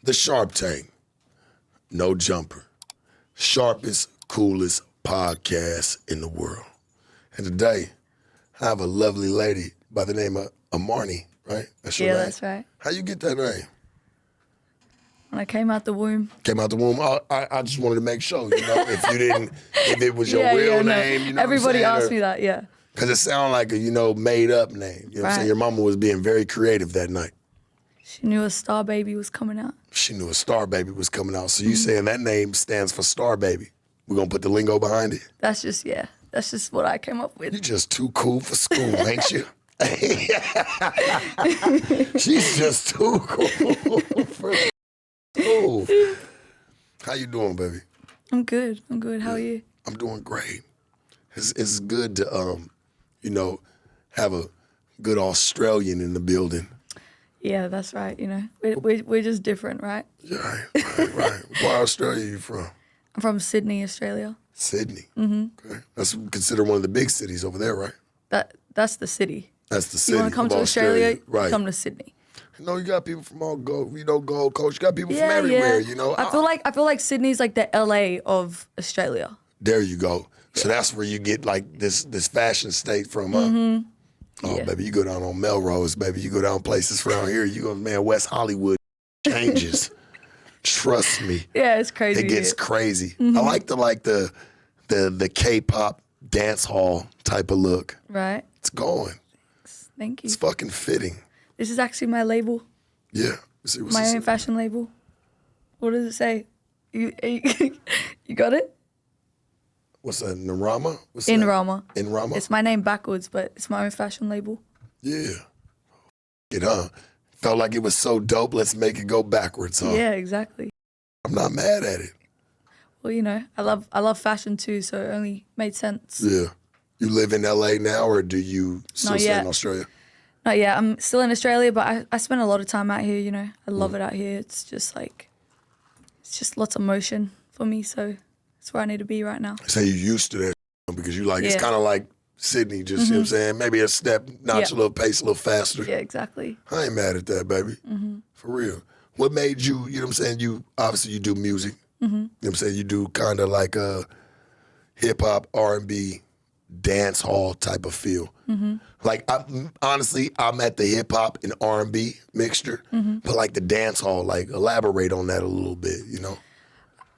The Sharp Tank, no jumper, sharpest, coolest podcast in the world. And today, I have a lovely lady by the name of Amarni, right? That's your name? That's right. How you get that name? When I came out the womb. Came out the womb. I just wanted to make sure, if it was your real name, you know. Everybody asked me that, yeah. Because it sounded like a, made up name. You know what I'm saying? Your mama was being very creative that night. She knew a star baby was coming out. She knew a star baby was coming out. So you saying that name stands for star baby. We're going to put the lingo behind it? That's just what I came up with. You're just too cool for school, ain't you? She's just too cool for school. How you doing, baby? I'm good. How are you? I'm doing great. It's good to, have a good Australian in the building. Yeah, that's right. We're just different, right? Yeah, right. Where Australia are you from? I'm from Sydney, Australia. Sydney. Mm-hmm. Okay. That's considered one of the big cities over there, right? That's the city. That's the city. You want to come to Australia, right? Come to Sydney. You got people from all Gold Coast. You got people from everywhere. I feel like Sydney's like the LA of Australia. There you go. So that's where you get like this fashion state from, huh? Mm-hmm. Oh, yeah. Baby, you go down on Melrose, baby. You go down places around here. You go, man, West Hollywood changes. Trust me. Yeah, it's crazy. It gets crazy. Mm-hmm. I like the K-pop dance hall type of look. Right. It's going. Thank you. It's fucking fitting. This is actually my label. Yeah. My own fashion label. What does it say? You got it? What's that, Narama? Inrama. Inrama? It's my name backwards, but it's my own fashion label. Yeah. Felt like it was so dope, let's make it go backwards, huh? Yeah, exactly. I'm not mad at it. Well, I love fashion too, so it only made sense. Yeah. You live in LA now, or do you still stay in Australia? Not yet. I'm still in Australia, but I spend a lot of time out here, I love it out here. It's just lots of motion for me, so it's where I need to be right now. So you're used to that because you it's kind of like Sydney, just, you know what I'm saying? Maybe a step, notch a little pace, a little faster. Yeah, exactly. I ain't mad at that, baby. Mm-hmm. For real. What made you know what I'm saying, obviously you do music. Mm-hmm. You know what I'm saying? You do kind of like a hip-hop, R&B, dance hall type of feel. Mm-hmm. Like, honestly, I'm at the hip-hop and R&B mixture, but like the dance hall, like elaborate on that a little bit,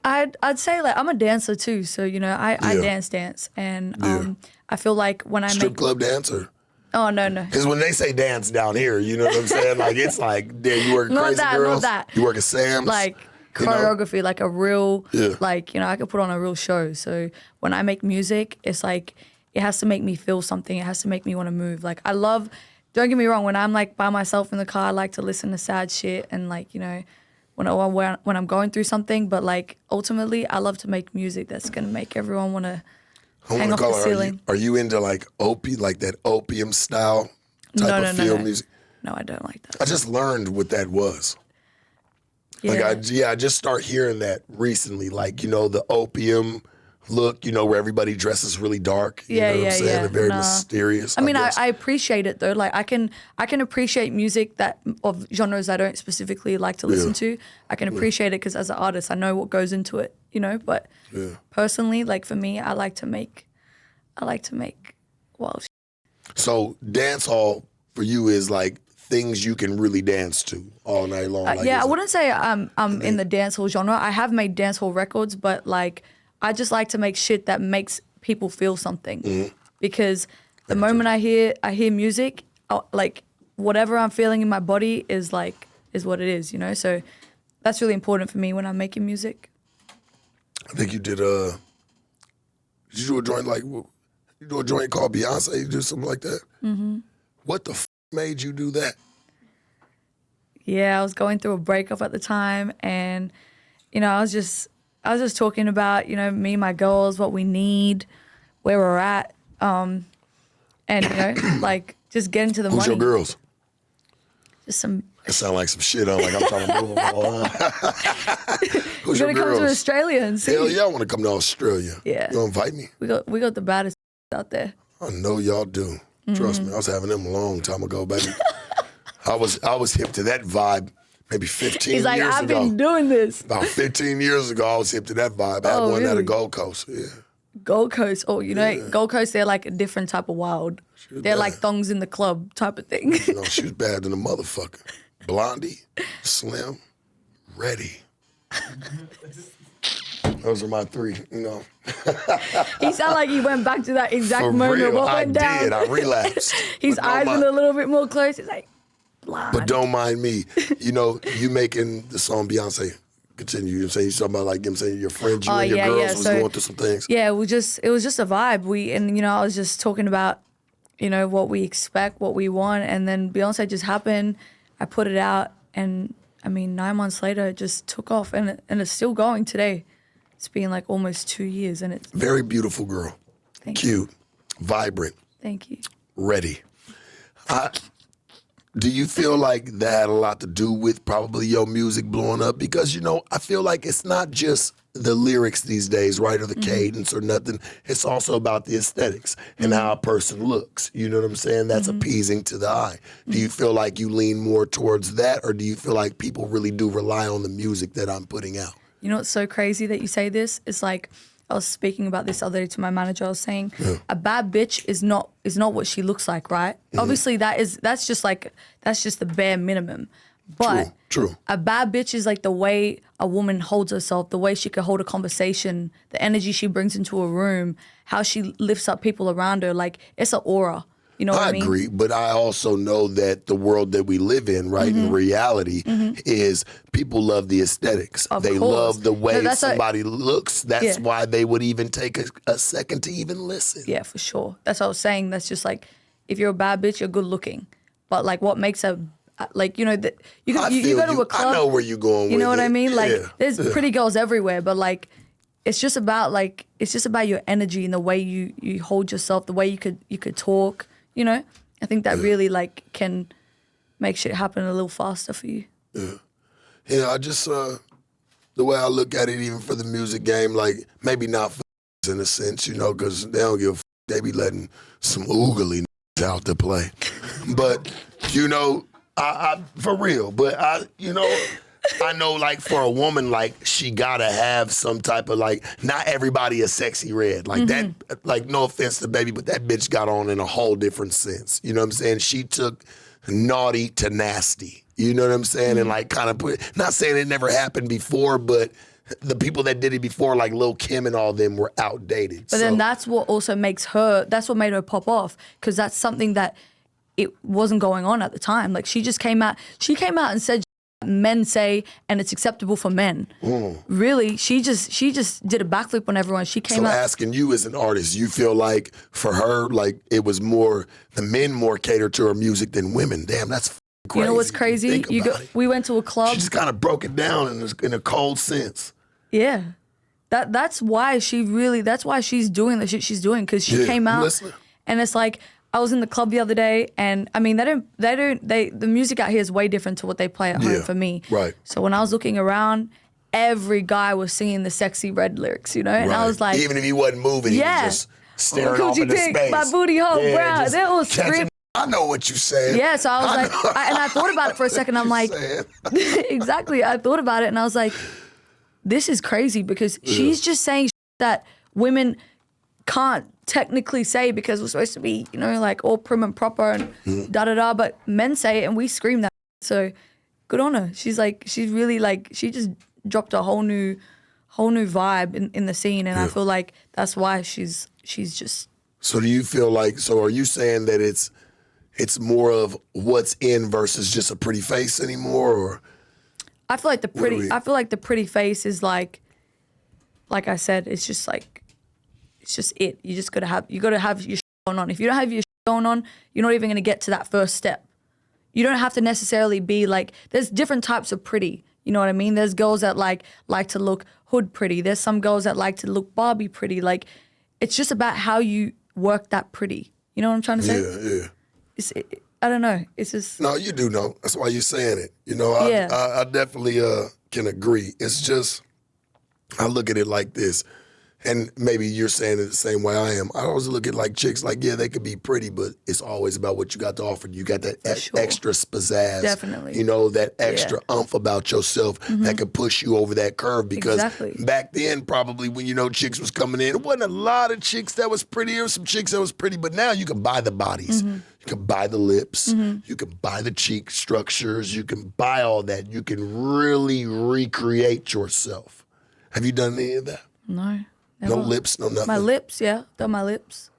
I'd say like I'm a dancer too, so I dance, and I feel like when I strip club dancer. Oh no. Because when they say dance down here, you know what I'm saying? Like it's like, you work Crazy Girls, not that. You work at Sam's, like choreography, like a real, like I could put on a real show. So when I make music, it's like it has to make me feel something. It has to make me want to move. Like I love. Don't get me wrong. When I'm like by myself in the car, I like to listen to sad shit and like when I'm going through something, but like ultimately I love to make music that's gonna make everyone wanna hang off the ceiling. Are you into like that opium style type of feel music? No, I don't like that. I just learned what that was. Yeah. I just start hearing that recently, like, the opium look, where everybody dresses really dark. You know what I'm saying? They're very mysterious. I mean, I appreciate it though. Like I can appreciate music of genres I don't specifically like to listen to. I can appreciate it because as an artist, I know what goes into it, But personally, like for me, I like to make wild shit. So dance hall for you is like things you can really dance to all night long. I wouldn't say I'm in the dance hall genre. I have made dance hall records, but like I just like to make shit that makes people feel something. Because the moment I hear music, like whatever I'm feeling in my body is what it is, So that's really important for me when I'm making music. I think you did you do a joint you do a joint called Beyonce? You do something like that? Mm-hmm. What the made you do that? Yeah, I was going through a breakup at the time, and I was just talking about me and my girls, what we need, where we're at, and like just getting to the money. Who's your girls? Just some. It sound like some shit. I'm like, I'm trying to move them all. Who's your girls? You're gonna come to Australia and see. Hell yeah, I want to come to Australia. Yeah. You gonna invite me? We got the baddest out there. I know y'all do. Trust me, I was having them a long time ago, baby. I was hip to that vibe. maybe 15 He's like, years I've ago. been doing this. About 15 years ago, I was hip to that vibe. I had one at a Gold Coast. Yeah. Gold Coast. Oh, you know, Gold Coast, they're like a different type of wild. They're like thongs in the club type of thing. You know, she was bad than a motherfucker. Blondie, slim, ready. Those are my three, you know. He sounded like he went back to that exact moment. Real, What went down? I did. I relapsed. His eyes went a little bit more close. He's like, blind. But don't mind me. You know, you making the song Beyonce. Continue. You know what I'm saying? You're talking about, like, you know what I'm saying, your friends, you and your girls was going through some things. Yeah, it was just a vibe. And, you know, I was just talking about, you know, what we expect, what we want. And then Beyonce just happened. I put it out. And, I mean, 9 months later, it just took off. And it's still going today. It's been like almost 2 years. And it's very beautiful girl. Thank Cute. You. Vibrant. Thank you. Ready. Do you feel like that had a lot to do with probably your music blowing up? Because, you know, I feel like it's not just the lyrics these days, right, or the cadence or nothing. It's also about the aesthetics and how a person looks. You know what I'm saying? That's appeasing to the eye. Do you feel like you lean more towards that, or do you feel like people really do rely on the music that I'm putting out? You know what's so crazy that you say this? It's like, I was speaking about this the other day to my manager. I was saying, a bad bitch is not what she looks like, right? Obviously, that's just the bare minimum. But True. A bad bitch is like the way a woman holds herself, the way she could hold a conversation, the energy she brings into a room, how she lifts up people around her. Like, it's an aura. You know what I mean? I agree, but I also know that the world that we live in, right, in reality, is people love the aesthetics. They love the way somebody looks. That's why they would even take a second to even listen. Yeah, for sure. That's what I was saying. That's just like, if you're a bad bitch, you're good looking. But like, what makes a, like, you know, that you go to a club. I know where you're going with it. You know what I mean? Like, there's pretty girls everywhere, but like, it's just about your energy and the way you hold yourself, the way you could talk. You know, I think that really like can make shit happen a little faster for you. Yeah, I just the way I look at it, even for the music game, like maybe not for in a sense, you know, because they don't give a they be letting some oogly out to play. But you know, I for real. But I know, like, for a woman, like, she gotta have some type of, like, not everybody is sexy red. Like, that, like, no offense to baby, but that bitch got on in a whole different sense. You know what I'm saying? She took naughty to nasty. You know what I'm saying? And, like, kind of not saying it never happened before, but the people that did it before, like Lil' Kim and all them, were outdated. But then that's what also that's what made her pop off, because that's something that it wasn't going on at the time. Like, she came out and said, men say, and it's acceptable for men. Really, she just did a backflip on everyone. She came out. So asking you as an artist, you feel like for her, like, it was more, the men more catered to her music than women. Damn, that's crazy. You know what's crazy? We went to a club. She just kind of broke it down in a cold sense. Yeah. That's why she's doing the shit she's doing, because she came out and it's like, I was in the club the other day, and I mean, the music out here is way different to what they play at home for me. Right. So when I was looking around, every guy was singing the Sexy Red lyrics, you know? And I was like, even if he wasn't moving, he was just staring off into space. My booty hole brown. They all screaming. I know what you're saying. Yeah, so I was like, and I thought about it for a second. I'm like, exactly. I thought about it, and I was like, this is crazy, because she's just saying that women can't technically say, because we're supposed to be, you know, like all prim and proper and da-da-da, but men say it and we scream that. So good on her. She's really like, she just dropped a whole new vibe in the scene, and I feel like that's why she's just. So do you feel like, are you saying that it's more of what's in versus just a pretty face anymore, or? I feel like the pretty face is like I said, it's just like, it's just it. You gotta have your shit going on. If you don't have your shit going on, you're not even gonna get to that first step. You don't have to necessarily be like, there's different types of pretty. You know what I mean? There's girls that like to look hood pretty. There's some girls that like to look Barbie pretty. Like, it's just about how you work that pretty. You know what I'm trying to say? Yeah. I don't know. It's just. No, you do know. That's why you're saying it. You know, I definitely can agree. It's just, I look at it like this. And maybe you're saying it the same way I am. I always look at like chicks like, yeah, they could be pretty, but it's always about what you got to offer. You got that extra pizzazz. Definitely. You know, that extra oomph about yourself that could push you over that curve. Because back then, probably when, chicks was coming in, it wasn't a lot of chicks that was pretty. There was some chicks that was pretty, but now you can buy the bodies. You can buy the lips. You can buy the cheek structures. You can buy all that. You can really recreate yourself. Have you done any of that? No. No lips, no nothing. My lips, yeah, done my lips,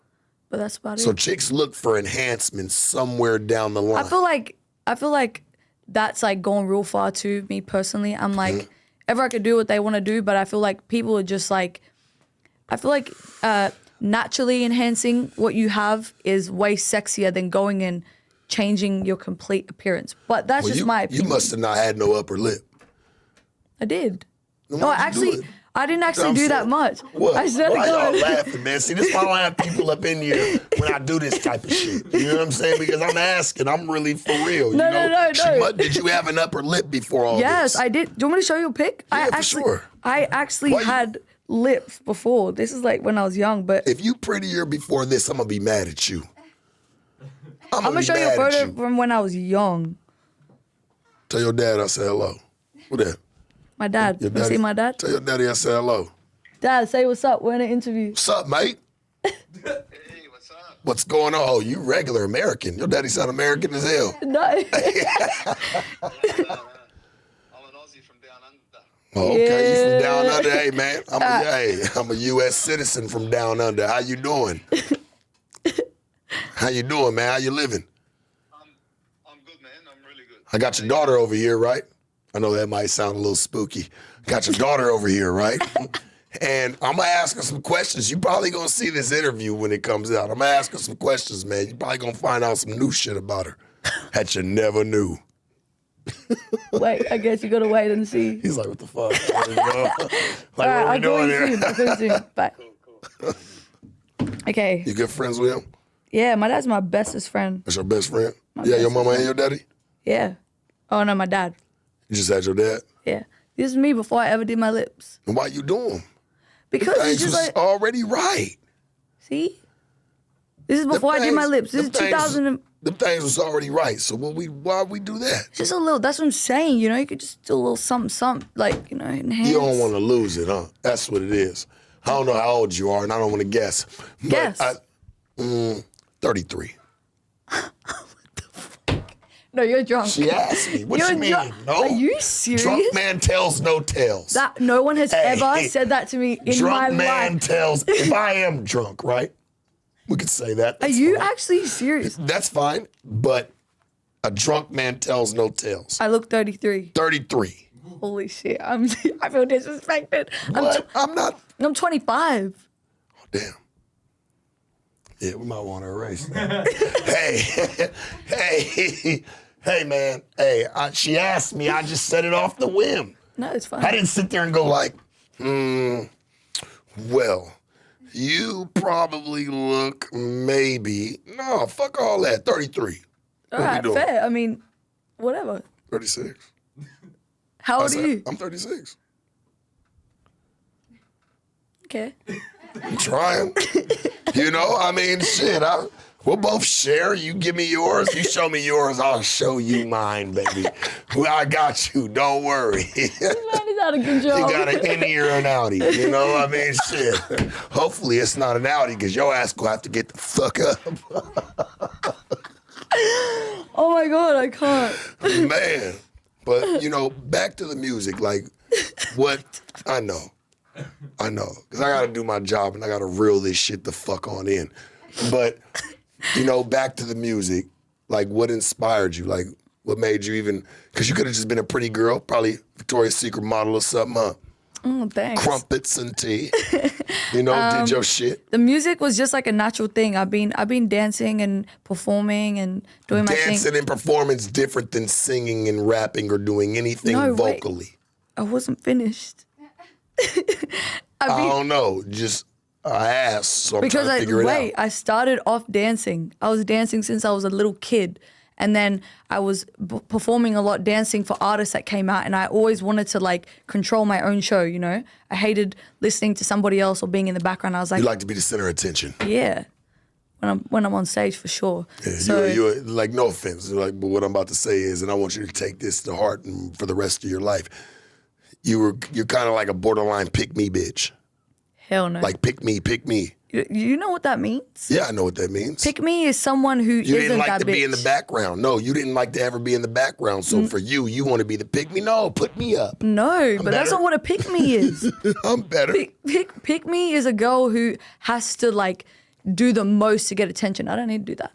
but that's about it. So chicks look for enhancements somewhere down the line. I feel like that's like going real far too. Me personally, I'm like, everyone can do what they want to do, but I feel like people are just like, naturally enhancing what you have is way sexier than going and changing your complete appearance. But that's just my opinion. You must have not had no upper lip. I did. No, I didn't actually do that much. What? I swear to Why God. y'all laughing, man? See, this is why I don't have people up in here when I do this type of shit. You know what I'm saying? Because I'm asking. I'm really for real. No. Did you have an upper lip before all this? Yes, I did. Do you want me to show you a pic? Yeah, for sure. I actually had lips before. This is like when I was young, but if you prettier before this, I'm going to be mad at you. I'm going to show you a photo from when I was young. Tell your dad I said hello. Who that? My dad. You see my dad? Tell your daddy I said hello. Dad, say what's up. We're in an interview. What's up, mate? Hey, what's up? What's going on? Oh, you regular American. Your daddy sound American as hell. No. I'm an Aussie from down under. Oh, okay, you from down under. Hey, man, I'm a U.S. citizen from down under. How you doing? How you doing, man? How you living? I'm good, man. I'm really good. I got your daughter over here, right? I know that might sound a little spooky. Got your daughter over here, right? And I'm going to ask her some questions. You probably going to see this interview when it comes out. I'm going to ask her some questions, man. You probably going to find out some new shit about her that you never knew. Wait, I guess you got to wait and see. He's like, what the fuck? All right, I'll go soon. Bye. Cool. Okay. You good friends with him? Yeah, my dad's my bestest friend. That's your best friend? Your mama and your daddy? Yeah. Oh, no, my dad. You just had your dad? Yeah. This is me before I ever did my lips. And why you do them? Because it's just like... already right. See? This is before I did my lips. This is 2000... Them things was already right. So why we do that? Just a little... That's what I'm saying, you could just do a little something, like, enhance. You don't want to lose it, huh? That's what it is. I don't know how old you are, and I don't want to guess. Guess. 33. No, you're drunk. She asked me. What you mean? No. Are you serious? Drunk man tells no tales. That no one has ever said that to me in my life. Drunk man tells. If I am drunk, right? We could say that. Are you actually serious? That's fine. But a drunk man tells no tales. I look 33. 33. Holy shit! I feel disrespected. What? I'm not. I'm 25. Oh, damn. Yeah, we might want to erase that. Hey, man. Hey, she asked me. I just said it off the whim. No, it's fine. I didn't sit there and go like, well, you probably look maybe. No, fuck all that. 33. All right, fair. I mean, whatever. 36. How old are you? I'm 36. Okay. I'm trying. Shit. We'll both share. You give me yours. You show me yours. I'll show you mine, baby. I got you. Don't worry. This man is out of control. You got an innie or an outie. Shit. Hopefully it's not an outie because your ass will have to get the fuck up. Oh my God, I can't. Man. But, back to the music. Like, what I know. Because I got to do my job and I got to reel this shit the fuck on in. But, back to the music, like what inspired you? Like what made you even, because you could have just been a pretty girl, probably Victoria's Secret model or something, huh? Thanks. Crumpets and tea. Did your shit. The music was just like a natural thing. I've been dancing and performing and doing my thing. Dancing and performance different than singing and rapping or doing anything vocally. Wait. I wasn't finished. I don't know. Just I asked, so I'm trying to figure it out. I started off dancing. I was dancing since I was a little kid. And then I was performing a lot, dancing for artists that came out, and I always wanted to like control my own show, you know? I hated listening to somebody else or being in the background. I was like, You like to be the center of attention. yeah, when I'm on stage for sure. Yeah, So you're like, no offense, like, but what I'm about to say is, and I want you to take this to heart and for the rest of your life. You're kind of like a borderline pick me bitch. hell no. Like pick me. You know what that means? Yeah, I know what that means. Pick me is someone who You didn't isn't like that to bitch. be in the background. No, you didn't like to ever be in the background. So for you want to be the pick me. No, put me up. No, but that's better. not what a pick me is. I'm better. Pick me is a girl who has to like do the most to get attention. I don't need to do that.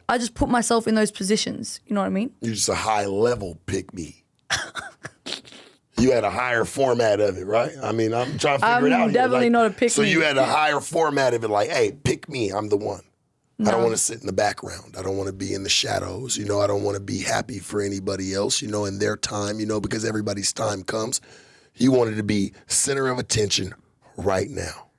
I just put myself in those positions. You know what I mean? You're just a high level pick me. You had a higher format of it, right? I mean, I'm trying to figure it out. I'm definitely here. not a pick So me. you had a higher format of it, like, hey, pick me. I'm the one. I don't want to sit in the background. I don't want to be in the shadows. You know, I don't want to be happy for anybody else, you know, in their time, you know, because everybody's time comes. You wanted to be center of attention right now.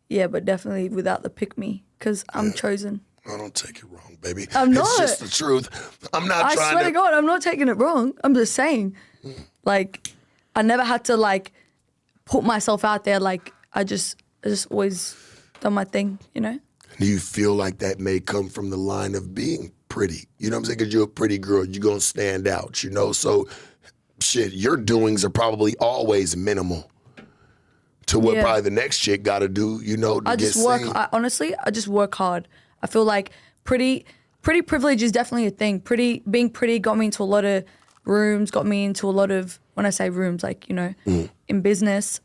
Yeah, but definitely without the pick me because I'm chosen. I don't take it wrong, baby. I'm It's not. just the truth. I'm not I trying swear to God, I'm not taking it wrong. I'm just saying, like, I never had to like put myself out there. Like, I just always done my thing, you know? Do you feel like that may come from the line of being pretty? You know what I'm saying? Because you're a pretty girl. You're going to stand out, you know? So, shit, your doings are probably always minimal to what probably the next chick got to do, you know, to I get just work. seen. Honestly, I just work hard. I feel like pretty privilege is definitely a thing. Being pretty got me into a lot of rooms. Got me into a lot of, when I say rooms, like, you know, in business.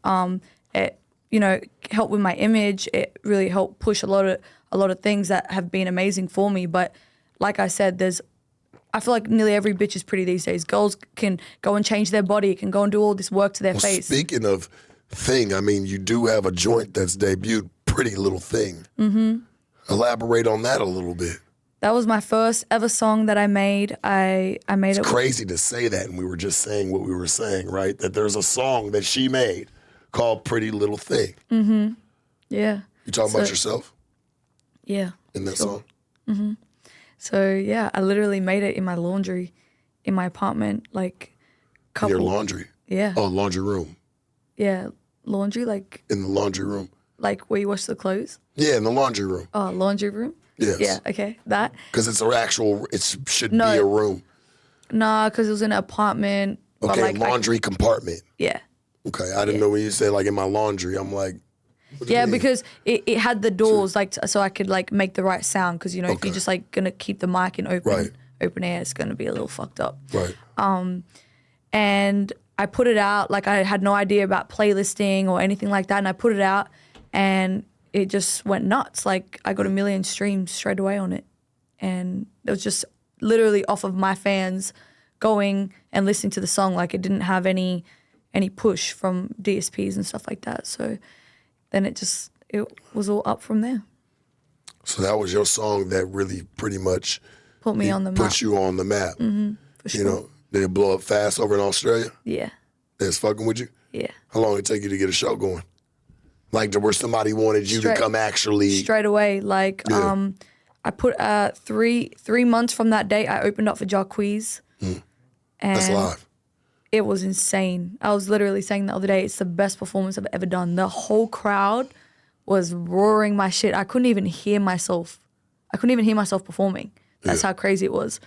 It, you know, helped with my image. It really helped push a lot of things that have been amazing for me. But like I said, I feel like nearly every bitch is pretty these days. Girls can go and change their body, can go and do all this work to their face. Speaking of thing, I mean, you do have a joint that's debuted, Pretty Little Thing. Mm-hmm. Elaborate on that a little bit. That was my first ever song that I made. I made it. It's crazy to say that, and we were just saying what we were saying, right? That there's a song that she made called Pretty Little Thing. Mm-hmm. Yeah. You talking about yourself Yeah. in that song? Mm-hmm. So yeah, I literally made it in my laundry, in my apartment, like couple. In your laundry? Yeah. Oh, laundry room. Yeah, laundry, like In the laundry room. where you wash the clothes. Yeah, in the laundry room. Oh, laundry room. Yes. Yeah. Okay, that. Because it's an actual, should No. be a room. Nah, because it was in an apartment. But Okay, like, laundry compartment. yeah. Okay, I didn't know when you said like in my laundry. I'm like, what do you Yeah, mean? because it had the doors like so I could like make the right sound. Because you know if Okay. you're just like gonna keep the mic in Right. open air, it's gonna be a little fucked up. Right. And I put it out, like I had no idea about playlisting or anything like that, and I put it out and it just went nuts. Like I got 1 million streams straight away on it. And it was just literally off of my fans going and listening to the song. Like it didn't have any push from DSPs and stuff like that. So then it was all up from there. So that was your song that really pretty much Put me on the map. put you on the map. For sure. You know, did it blow up fast over in Australia? Yeah. They was fucking with you? Yeah. How long did it take you to get a show going? Like to where somebody wanted you to come actually. Straight away. Like Yeah. I put 3 months from that date, I opened up for Jacquees. And That's live. it was insane. I was literally saying the other day, it's the best performance I've ever done. The whole crowd was roaring my shit. I couldn't even hear myself. Performing. That's how crazy it was.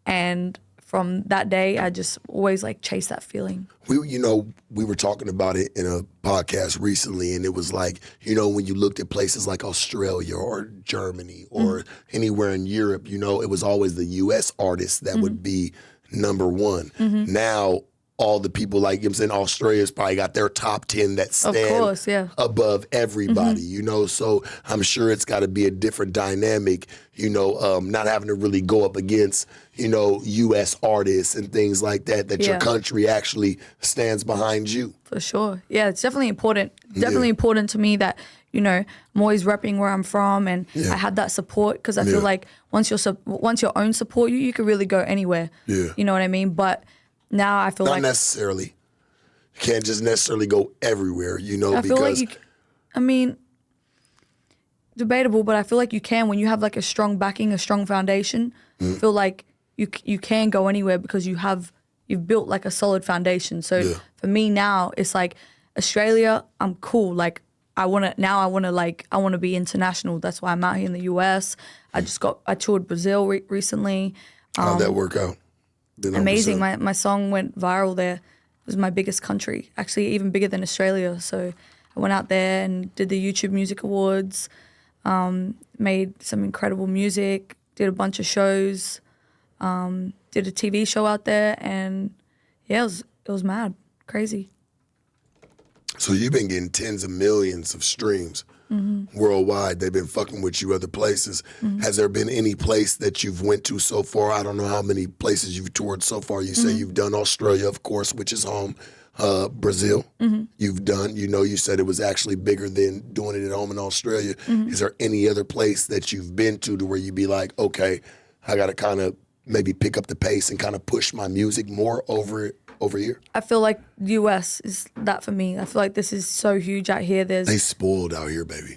And from that day, I just always like chase that feeling. We were talking about it in a podcast recently, and it was like, you know, when you looked at places like Australia or Germany or anywhere in Europe, you know, it was always the U.S. artists that would be number one. Now, all the people, like, you know what I'm saying, Australia's probably got their top 10 that stand course, yeah. above everybody, you know, so I'm sure it's got to be a different dynamic, you know, not having to really go up against, you know, U.S. artists and things like that your Yeah. country actually stands behind you. For sure. Yeah, it's definitely important. Definitely important to me that, you know, I'm always repping where I'm from and I had that support because I feel like once your own support you can really go anywhere. Yeah. You know what I mean? But now I feel Not like necessarily. You can't just necessarily go everywhere, you know, I feel like because I mean, debatable, but I feel like you can when you have like a strong backing, a strong foundation. I feel like you can go anywhere because you've built like a solid foundation. So for me now, it's like Australia, I'm cool. Like I want to be international. That's why I'm out here in the US. I toured Brazil recently. How'd that work out? Amazing. My song went viral there. It was my biggest country, actually even bigger than Australia. So I went out there and did the YouTube Music Awards, made some incredible music, did a bunch of shows, did a TV show out there, and yeah, it was mad, crazy. So you've been getting tens of millions of streams worldwide. They've been fucking with you other places. Has there been any place that you've went to so far? I don't know how many places you've toured so far. You say you've done Australia, of course, which is home. Brazil, you've done. You said it was actually bigger than doing it at home in Australia. Is there any other place that you've been to where you'd be like, okay, I got to kind of maybe pick up the pace and kind of push my music more over here? I feel like the US is that for me. I feel like this is so huge out here. They spoiled out here, baby.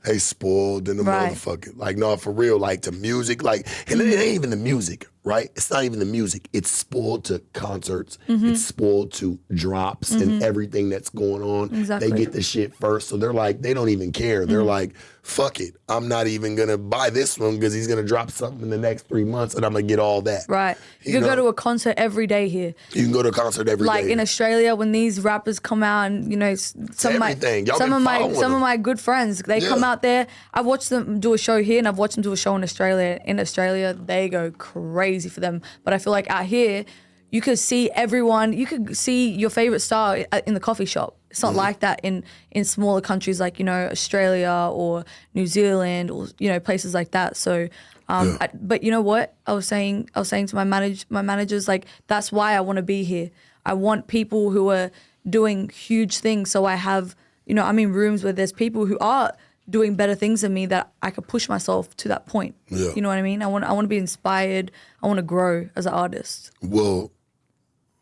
They spoiled in the motherfucker. Like, no, for real, like to music, like, and it ain't even the music, right? It's not even the music. It's spoiled to concerts. It's spoiled to drops and everything that's going on. Exactly. They get the shit first. So they're like, they don't even care. They're like, fuck it. I'm not even going to buy this one because he's going to drop something in the next 3 months and I'm going to get all that. Right. You can go to a concert every day here. You can go to a concert every day. Like in Australia, when these rappers come out and, some of my good friends, they come out there. I've watched them do a show here and I've watched them do a show in Australia. In Australia, they go crazy for them. But I feel like out here, you could see everyone, you could see your favorite star in the coffee shop. It's not like that in smaller countries like, Australia or New Zealand or, places like that. So, but you know what? I was saying to my managers, like, that's why I want to be here. I want people who are doing huge things. So I have, I'm in rooms where there's people who are doing better things than me that I could push myself to that point. Yeah. You know what I mean? I want to be inspired. I want to grow as an artist. Well,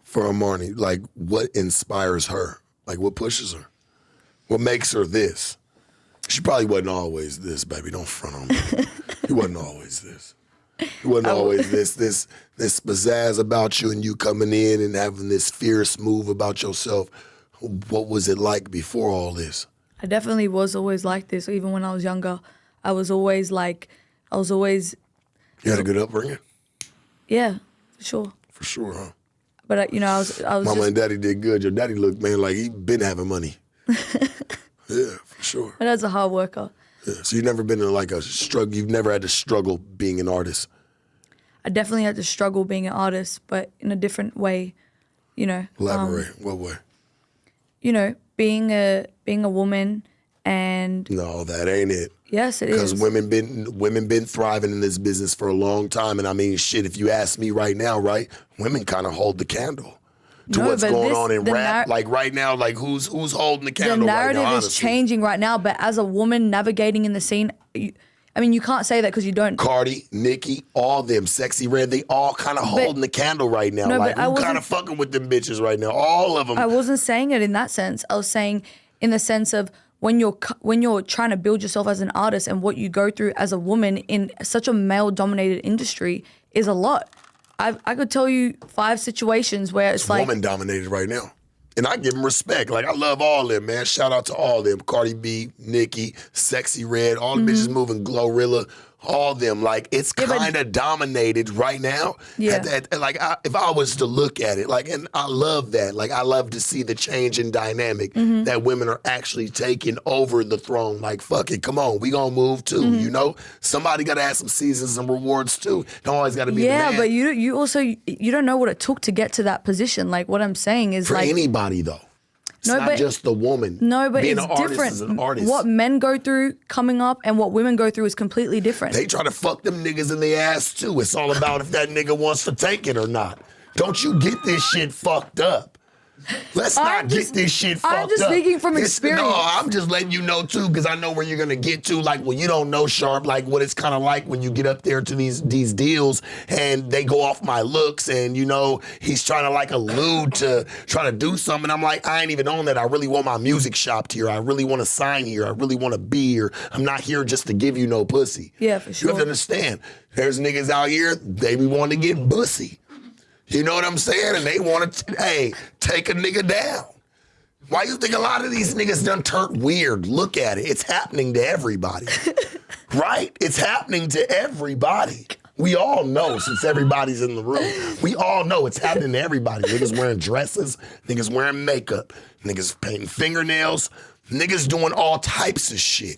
for Amarni, like, what inspires her? Like, what pushes her? What makes her this? She probably wasn't always this, baby. Don't front on me. He wasn't always this. He wasn't always this pizzazz about you and you coming in and having this fierce move about yourself. What was it like before all this? I definitely was always like this. Even when I was younger, I was always. You had a good upbringing? Yeah, for sure. For sure, huh? But I was. Mama and Daddy did good. Your daddy looked, man, like he been having money. Yeah, for sure. My dad's a hard worker. Yeah. So you've never been in like a struggle. You've never had to struggle being an artist. I definitely had to struggle being an artist, but in a different way. Elaborate. What way? Being a woman and. No, that ain't it. Yes, it is. Because women been thriving in this business for a long time, and I mean, shit. If you ask me right now, right, women kind of hold the candle to what's going on in rap. Like right now, like who's holding the candle? The narrative right now, is changing right now, but as a woman navigating in the scene, you can't say that because you don't. Cardi, Nicki, all them, Sexy Red, they all kind of holding the candle right now. No, like who kind of fucking with them bitches right now? All of them. I wasn't saying it in that sense. I was saying in the sense of when you're trying to build yourself as an artist and what you go through as a woman in such a male-dominated industry is a lot. I could tell you 5 situations where it's like woman-dominated right now. And I give them respect. Like, I love all them, man. Shout out to all them. Cardi B, Nicki, Sexy Red, all the bitches moving, Glorilla, all them. Like, it's kind of dominated right now. Yeah. If I was to look at it, like, and I love that. Like, I love to see the change in dynamic that women are actually taking over the throne. Like, fuck it, come on, we gonna move too, Somebody gotta have some seasons and rewards too. Don't always gotta be the man. Yeah, but you also don't know what it took to get to that position. Like, what I'm saying is for anybody though. It's not just the woman. No, but being it's an artist different. is an artist. What men go through coming up and what women go through is completely different. They try to fuck them niggas in the ass too. It's all about if that nigga wants to take it or not. Don't you get this shit fucked up. Let's not get this shit fucked up. I'm just speaking from experience. No, I'm just letting you know too, because I know where you're gonna get to. Like, well, you don't know, Sharp, like what it's kind of like when you get up there to these deals and they go off my looks, and you know he's trying to like allude to trying to do something. I'm like, I ain't even on that. I really want my music shopped here. I really want to sign here. I really want to be here. I'm not here just to give you no pussy. Yeah, for sure. You have to understand. There's niggas out here, they be wanting to get bussy. You know what I'm saying? And they want to, hey, take a nigga down. Why you think a lot of these niggas done turned weird? Look at it. It's happening to everybody. Right? It's happening to everybody. We all know, since everybody's in the room, we all know it's happening to everybody. Niggas wearing dresses, niggas wearing makeup, niggas painting fingernails, niggas doing all types of shit.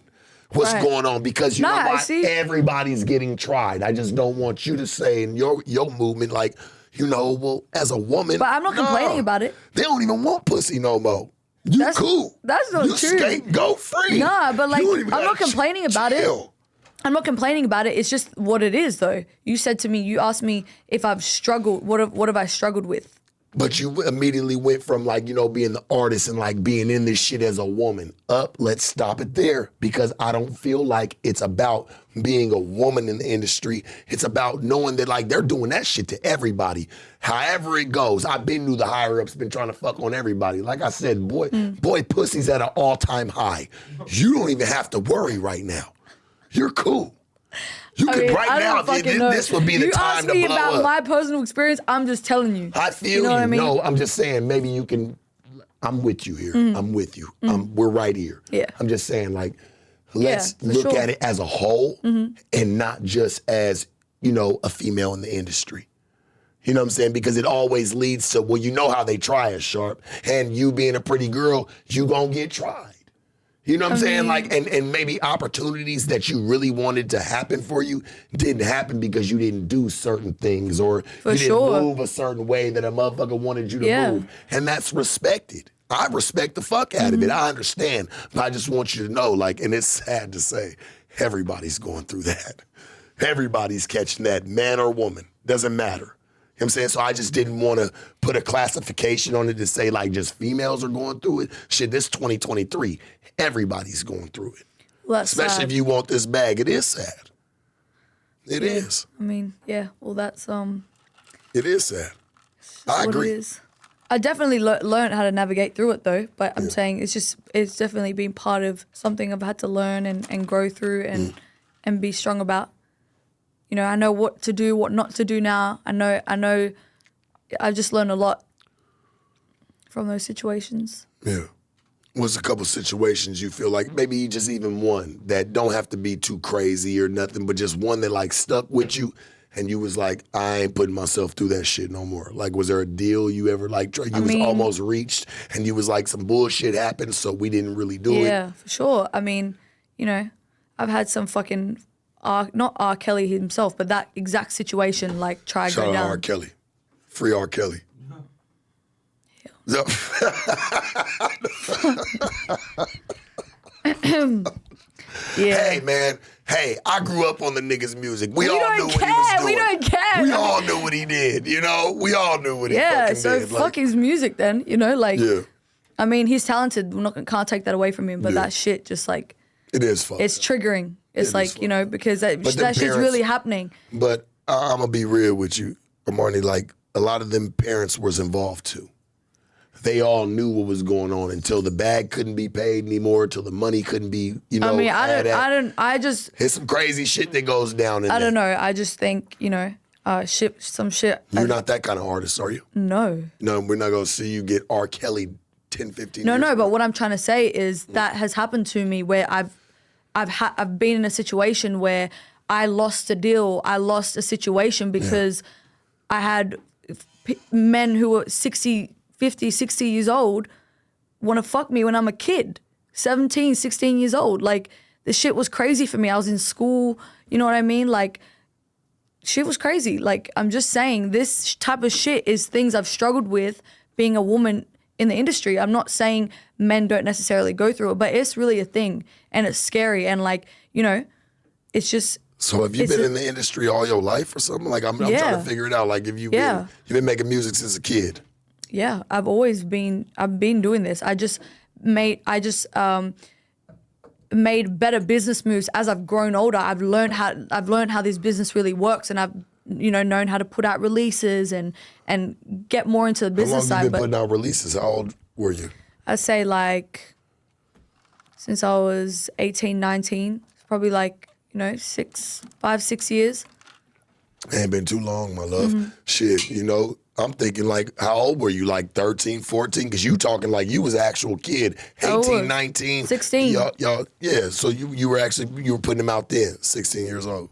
What's going on? Because you know why? Everybody's getting tried. I just don't want you to say in your movement, like, you know, well, as a woman. But I'm not complaining about it. They don't even want pussy no more. That's cool. That's not you true. Scapegoat free. Nah, but like, I'm not complaining about it. Chill. I'm not complaining about it. It's just what it is, though. You said to me, you asked me if I've struggled. What have I struggled with? But you immediately went from like, you know, being the artist and like being in this shit as a woman. Let's stop it there, because I don't feel like it's about being a woman in the industry. It's about knowing that like they're doing that shit to everybody. However it goes. I've been through the higher ups, been trying to fuck on everybody. Like I said, boy pussy's at an all-time high. You don't even have to worry right now. You're cool. You could right now, this would be the time to blow up. You asked me about my personal experience. I'm just telling you. I feel you. What I mean? No, I'm just saying maybe you can. I'm with you here. I'm with you. We're right here. Yeah. I'm just saying like, let's look at it as a whole and not just as, you know, a female in the industry. You know what I'm saying? Because it always leads to, well, you know how they try us, Sharp. And you being a pretty girl, you gonna get tried. You know what I'm saying? Like, and maybe opportunities that you really wanted to happen for you didn't happen because you didn't do certain things, or you didn't move a certain way that a motherfucker wanted you to move. And that's respected. I respect the fuck out of it. I understand. But I just want you to know, like, and it's sad to say, everybody's going through that. Everybody's catching that, man or woman. Doesn't matter. You know what I'm saying? So I just didn't want to put a classification on it to say like just females are going through it. Shit, this 2023. Everybody's going through it. Well, that's especially sad. if you want this bag. It is sad. It is. I mean, yeah. Well, that's It is sad. I agree. It is. I definitely learned how to navigate through it though. But I'm saying it's definitely been part of something I've had to learn and grow through and be strong about. You know, I know what to do, what not to do now. I know. I just learned a lot from those situations. Yeah. What's a couple situations you feel like, maybe just even one that don't have to be too crazy or nothing, but just one that like stuck with you and you was like, I ain't putting myself through that shit no more? Like, was there a deal you ever like, almost reached and you was like, some bullshit happened, so we didn't really do it? Yeah, for sure. I mean, you know, I've had some fucking, not R. Kelly himself, but that exact situation, like, try to go down. Shout out R. Kelly. Free R. Kelly. Yeah. Hey, man. Hey, I grew up on the nigga's music. We all knew what he was doing. We don't care. We all knew what he did, you know? We all knew what he fucking did. Yeah, so fuck his music then, you know? Like, yeah. I mean, he's talented. Can't take that away from him, but that shit just like... It is fucked. It's triggering. It's like, you know, because that shit's really happening. But I'm going to be real with you, Amarni. Like, a lot of them parents was involved too. They all knew what was going on until the bag couldn't be paid anymore, until the money couldn't be, you know. I just... It's some crazy shit that goes down in there. I don't know. I just think, you know, some shit. You're not that kind of artist, are you? No. No, we're not going to see you get R. Kelly 10, 15 years No, ago. but what I'm trying to say is that has happened to me where I've been in a situation where I lost a deal, I lost a situation because I had men who were 50, 60 years old want to fuck me when I'm a kid, 17, 16 years old. Like, the shit was crazy for me. I was in school, you know what I mean? Like, shit was crazy. Like, I'm just saying this type of shit is things I've struggled with being a woman in the industry. I'm not saying men don't necessarily go through it, but it's really a thing and it's scary. And like, you know, it's just... So have you been in the industry all your life or something? Like, I'm trying to figure it out. Like, if you've been making music since a kid. Yeah, I've been doing this. I just made better business moves as I've grown older. I've learned how this business really works, and I've known how to put out releases and get more into the business How long side. you been putting out releases? How old were you? I'd say like since I was 18, 19, probably like 5, 6 years. Ain't been too long, my love. Shit, I'm thinking like, how old were you? Like 13, 14? Because you talking like you was an actual kid. 18, 19. 16. Y'all, yeah. So you were putting them out then, 16 years old.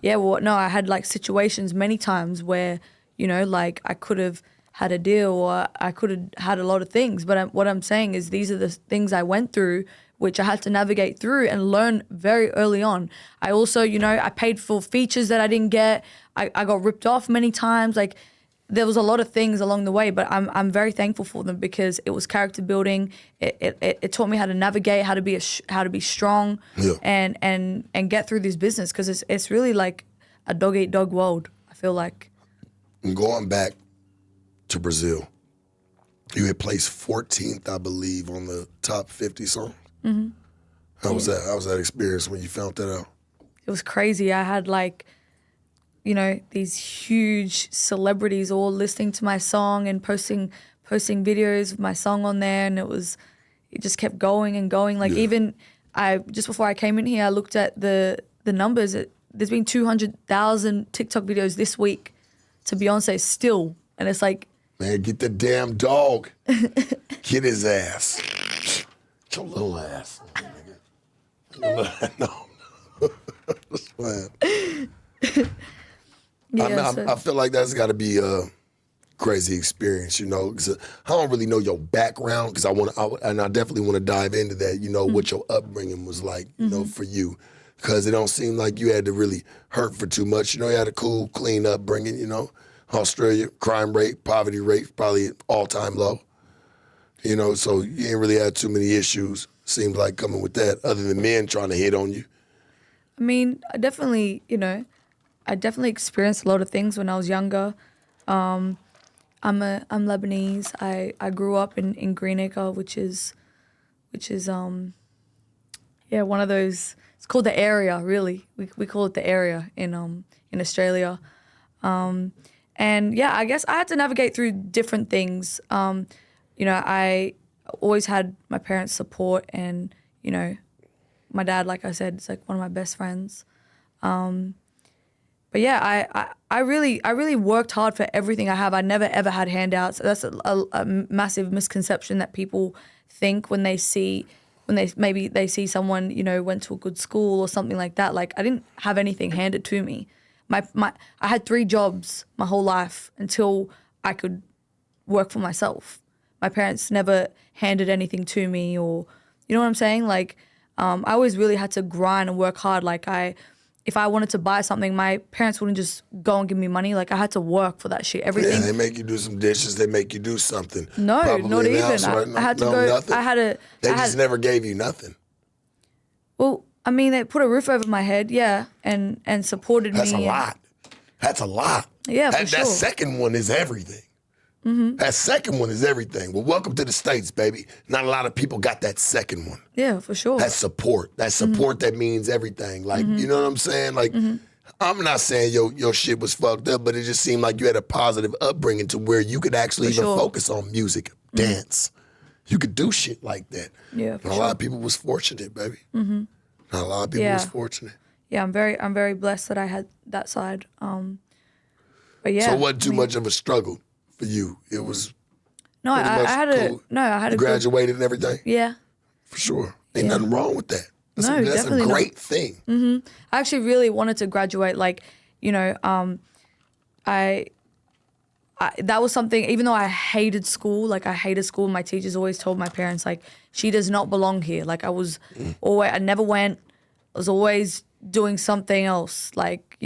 Yeah, well, no, I had like situations many times where, like I could have had a deal or I could have had a lot of things. But what I'm saying is these are the things I went through, which I had to navigate through and learn very early on. I also, I paid for features that I didn't get. I got ripped off many times. Like there was a lot of things along the way, but I'm very thankful for them because it was character building. It taught me how to navigate, how to be strong, and get through this business because it's really like a dog eat dog world. I feel like. And going back to Brazil, you had placed 14th, I believe, on the top 50 songs. Mm-hmm. How was that? How was that experience when you found that out? It was crazy. I had like, these huge celebrities all listening to my song and posting videos of my song on there, and it just kept going and going. Like even just before I came in here, I looked at the numbers. There's been 200,000 TikTok videos this week to Beyonce still, and it's like, man, get the damn dog, get his ass, get your little ass, no, just playing. yeah, I feel like that's got to be a crazy experience, because I don't really know your background, because I definitely want to dive into that, what your upbringing was like, for you, because it don't seem like you had to really hurt for too much. You had a cool, clean upbringing, Australia, crime rate, poverty rate, probably all-time low, so you ain't really had too many issues, seems like, coming with that, other than men trying to hit on you. I mean, I definitely experienced a lot of things when I was younger. I'm Lebanese. I grew up in Greenacre, which is one of those. It's called the area. Really, we call it the area in Australia. And yeah, I guess I had to navigate through different things. I always had my parents' support, and my dad, like I said, is like one of my best friends. But yeah, I really worked hard for everything I have. I never ever had handouts. That's a massive misconception that people think when they see someone went to a good school or something like that. Like I didn't have anything handed to me. I had 3 jobs my whole life until I could work for myself. My parents never handed anything to me, or you know what I'm saying? Like I always really had to grind and work hard. Like if I wanted to buy something, my parents wouldn't just go and give me money. Like I had to work for that shit. Everything. Yeah, they make you do some dishes. They make you do something. No, probably not even. House, right? I had to go. Nothing. They just never gave you nothing. Well, I mean, they put a roof over my head, yeah, and supported me. That's a lot. That's a lot. Yeah, for sure. That second one is everything. Mm-hmm. That second one is everything. Well, welcome to the States, baby. Not a lot of people got that second one. Yeah, for sure. That support. That support that means everything. Like, you know what I'm saying? Like, I'm not saying your shit was fucked up, but it just seemed like you had a positive upbringing to where you could actually even focus on music, dance. You could do shit like that. Yeah, for sure. A lot of people was fortunate, baby. Mm-hmm. Not a lot of people was fortunate. Yeah, I'm very blessed that I had that side. But yeah. So it wasn't too much of a struggle for you. It was I had cool. a graduated and everything. Yeah. For sure. Ain't nothing wrong with that. That's definitely a great thing. Mm-hmm. I actually really wanted to graduate. Like, that was something, even though I hated school, my teachers always told my parents, like, she does not belong here. Like, I never went. I was always doing something else. Like,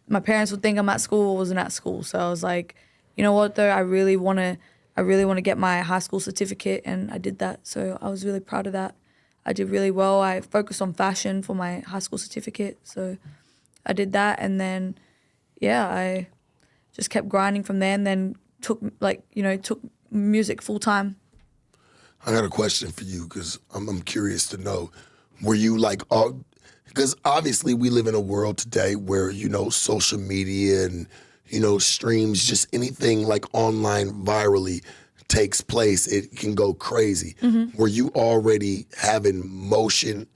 my parents would think I'm at school or wasn't at school. So I was like, you know what though, I really want to get my high school certificate, and I did that. So I was really proud of that. I did really well. I focused on fashion for my high school certificate. So I did that, and then I just kept grinding from there. And then took music full time. I got a question for you because I'm curious to know. Were you like, because obviously we live in a world today where, social media and, streams, just anything like online virally takes place, it can go crazy. Mm-hmm. Were you already having motion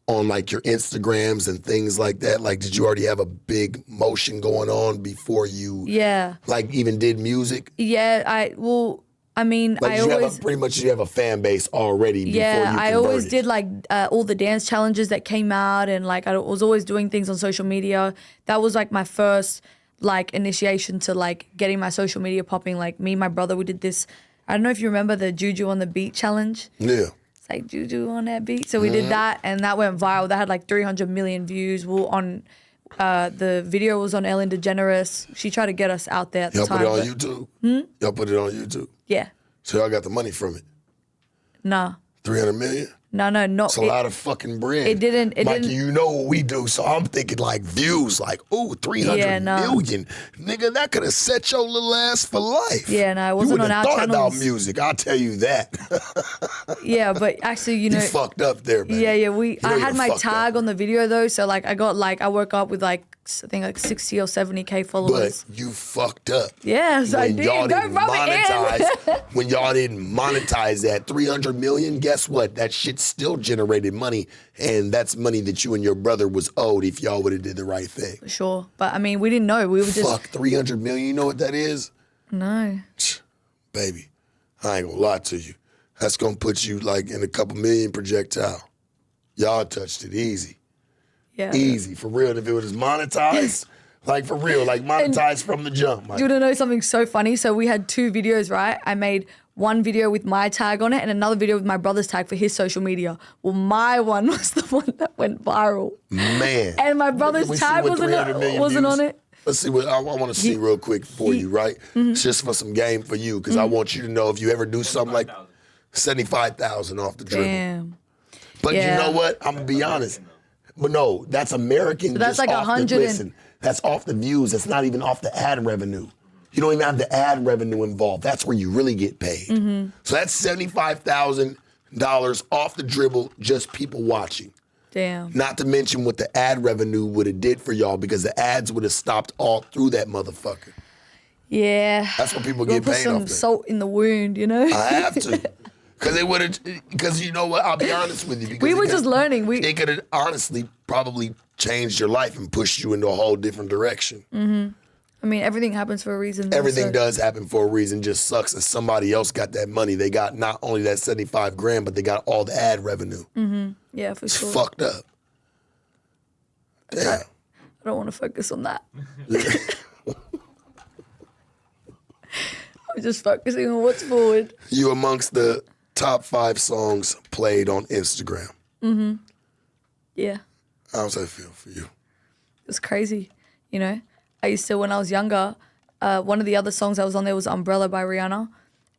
on like your Instagrams and things like that? Like, did you already have a big motion going on before you like even did music? Yeah, Pretty much you have a fan base already before you converted. I always did like all the dance challenges that came out, and like I was always doing things on social media. That was like my first like initiation to like getting my social media popping. Like me and my brother, we did this. I don't know if you remember the Juju on the Beat challenge. Yeah. It's like Juju on that beat. So we did that, and that went viral. That had like 300 million views. We were on the video was on Ellen DeGeneres. She tried to get us out there at the time. Y'all put it on YouTube? Y'all put it on YouTube? Yeah. So y'all got the money from it? Nah. 300 million? No, not. It's a lot of fucking bread. It didn't. You know what we do, so I'm thinking like views, like, ooh, 300 million. Nigga, that could have set your little ass for life. Yeah, no, it wasn't on our thought channels. about music, I'll tell you that. Yeah, but actually, you fucked up there, man. Yeah. I had my tag on the video though, so like I woke up with like I think like 60 or 70K followers. But you fucked up. Yes, I did. Y'all Don't didn't rub it in. when y'all didn't monetize that 300 million, guess what? That shit still generated money, and that's money that you and your brother was owed if y'all would have did the right thing. For sure. But I mean, we didn't know. We were just... Fuck, 300 million, you know what that is? No. Baby, I ain't gonna lie to you. That's gonna put you like in a couple million projectile. Y'all touched it easy. Yeah. Easy, for real. If it was monetized, like for real, like monetized from the jump. Like, do you want to know something so funny? So we had 2 videos, right? I made one video with my tag on it and another video with my brother's tag for his social media. Well, my one was the one that went viral. Man. And my brother's tag wasn't on it. Let's see what I want to see real quick for you, right? It's just for some game for you, because I want you to know if you ever do something like 75,000 off the dribble. Damn. But you know what? I'm gonna be honest. But no, that's American. So that's just like off 100. Listen, that's off the views. That's not even off the ad revenue. You don't even have the ad revenue involved. That's where you really get paid. So that's $75,000 off the dribble, just people watching. Damn. Not to mention what the ad revenue would have did for y'all, because the ads would have stopped all through that motherfucker. Yeah. That's what people get paid off. Put some salt in the wound, you know? I have to. Because you know what? I'll be honest with you. Because we were just learning. It could have honestly probably changed your life and pushed you into a whole different direction. I mean, everything happens for a reason. Everything does happen for a reason. Just sucks that somebody else got that money. They got not only that 75 grand, but they got all the ad revenue. Yeah, for sure. It's fucked up. Damn. I don't want to focus on that. I'm just focusing on what's forward. You amongst the top 5 songs played on Instagram. Yeah. How does that feel for you? It's crazy, you know? I used to, when I was younger, one of the other songs that was on there was Umbrella by Rihanna.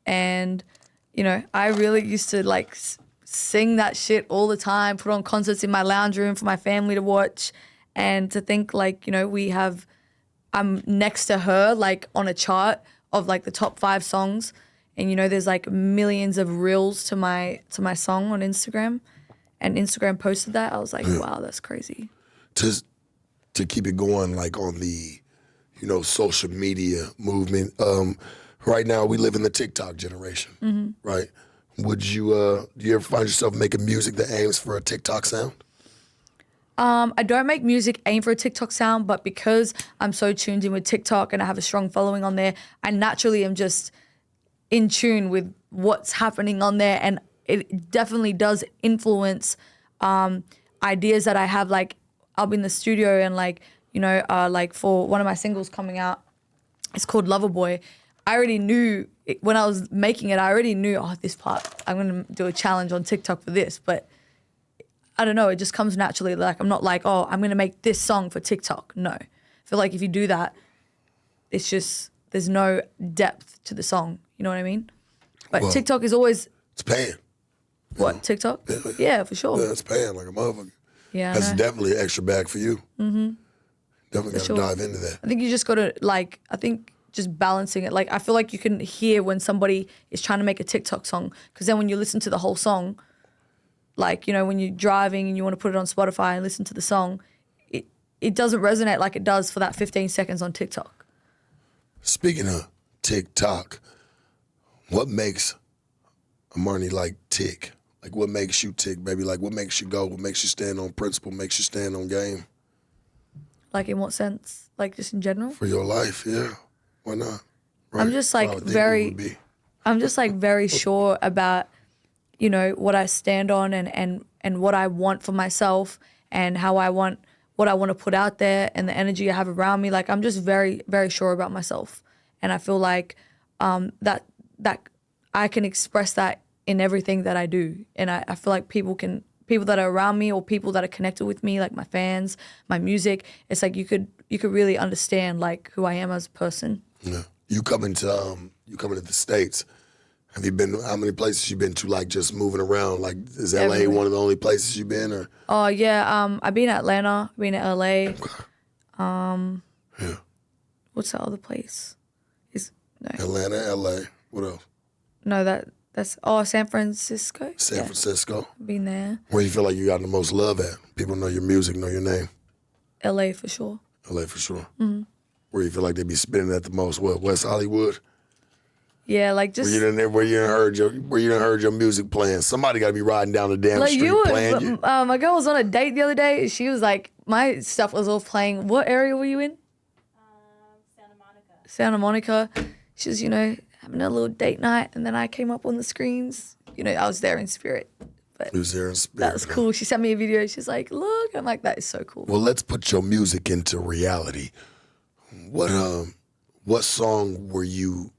And, you know, I really used to like sing that shit all the time, put on concerts in my lounge room for my family to watch. And to think like, you know, I'm next to her like on a chart of like the top 5 songs. And, you know, there's like millions of reels to my song on Instagram. And Instagram posted that. I was like, wow, that's crazy. To keep it going, like on the, you know, social media movement. Right now, we live in the TikTok generation, right? Would you, do you ever find yourself making music that aims for a TikTok sound? I don't make music aim for a TikTok sound, but because I'm so tuned in with TikTok and I have a strong following on there, I naturally am just in tune with what's happening on there, and it definitely does influence ideas that I have. Like I'll be in the studio and like, you know, like for one of my singles coming out, it's called Loverboy. I already knew when I was making it, I already knew, this part, I'm going to do a challenge on TikTok for this, but I don't know, it just comes naturally. Like I'm not like, I'm going to make this song for TikTok. No. I feel like if you do that, it's just, there's no depth to the song. You know what I mean? But well, TikTok is always... It's paying. What, TikTok? Yeah, for sure. Yeah, it's paying like a motherfucker. Yeah, that's definitely an extra bag for you. Definitely got to dive into that. I think you just got to just balancing it. Like I feel like you can hear when somebody is trying to make a TikTok song, because then when you listen to the whole song, like, you know, when you're driving and you want to put it on Spotify and listen to the song, it doesn't resonate like it does for that 15 seconds on TikTok. Speaking of TikTok, what makes Amarni like tick? Like what makes you tick, baby? Like what makes you go? What makes you stand on principle? Makes you stand on game? Like in what sense? Like just in general? For your life, yeah. Why not? Right. I'm just like I'm just like very sure about, you know, what I stand on and what I want for myself and what I want to put out there and the energy I have around me. Like I'm just very, very sure about myself. And I feel like that I can express that in everything that I do. And I feel like people that are around me or people that are connected with me, like my fans, my music, it's like you could really understand like who I am as a person. Yeah. You coming to the States. Have you been, how many places you been to, like just moving around? Like is LA Everywhere. one of the only places you've been or? Oh yeah, I've been to Atlanta, I've been to LA. Yeah. What's the other place? Atlanta, LA. What else? No, that's San Francisco. San Francisco. Been there. Where you feel like you got the most love at? People know your music, know your name. LA for sure. LA for sure. Mm-hmm. Where you feel like they be spinning at the most? What, West Hollywood? Yeah, like just Where you done heard your music playing. Somebody got to be riding down the damn like street you. playing you. My girl was on a date the other day. She was like, my stuff was all playing. What area were you in? Santa Monica. Santa Monica. She was, you know, having a little date night, and then I came up on the screens. You know, I was there in spirit. But He was there in spirit. that was cool. She sent me a video. She's like, look. I'm like, that is so cool. Well, let's put your music into reality. What song were you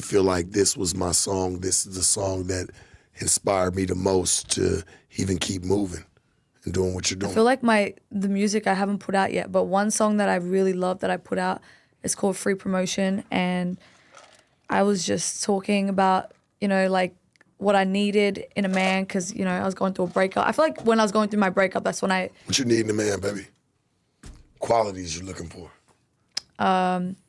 feel like this was my song, this is the song that inspired me the most to even keep moving and doing what you're doing? I feel like the music I haven't put out yet, but one song that I really love that I put out is called Free Promotion, and I was just talking about, you know, like what I needed in a man because, you know, I was going through a breakup. I feel like when I was going through my breakup, that's when What you need in a man, baby? Qualities you're looking for.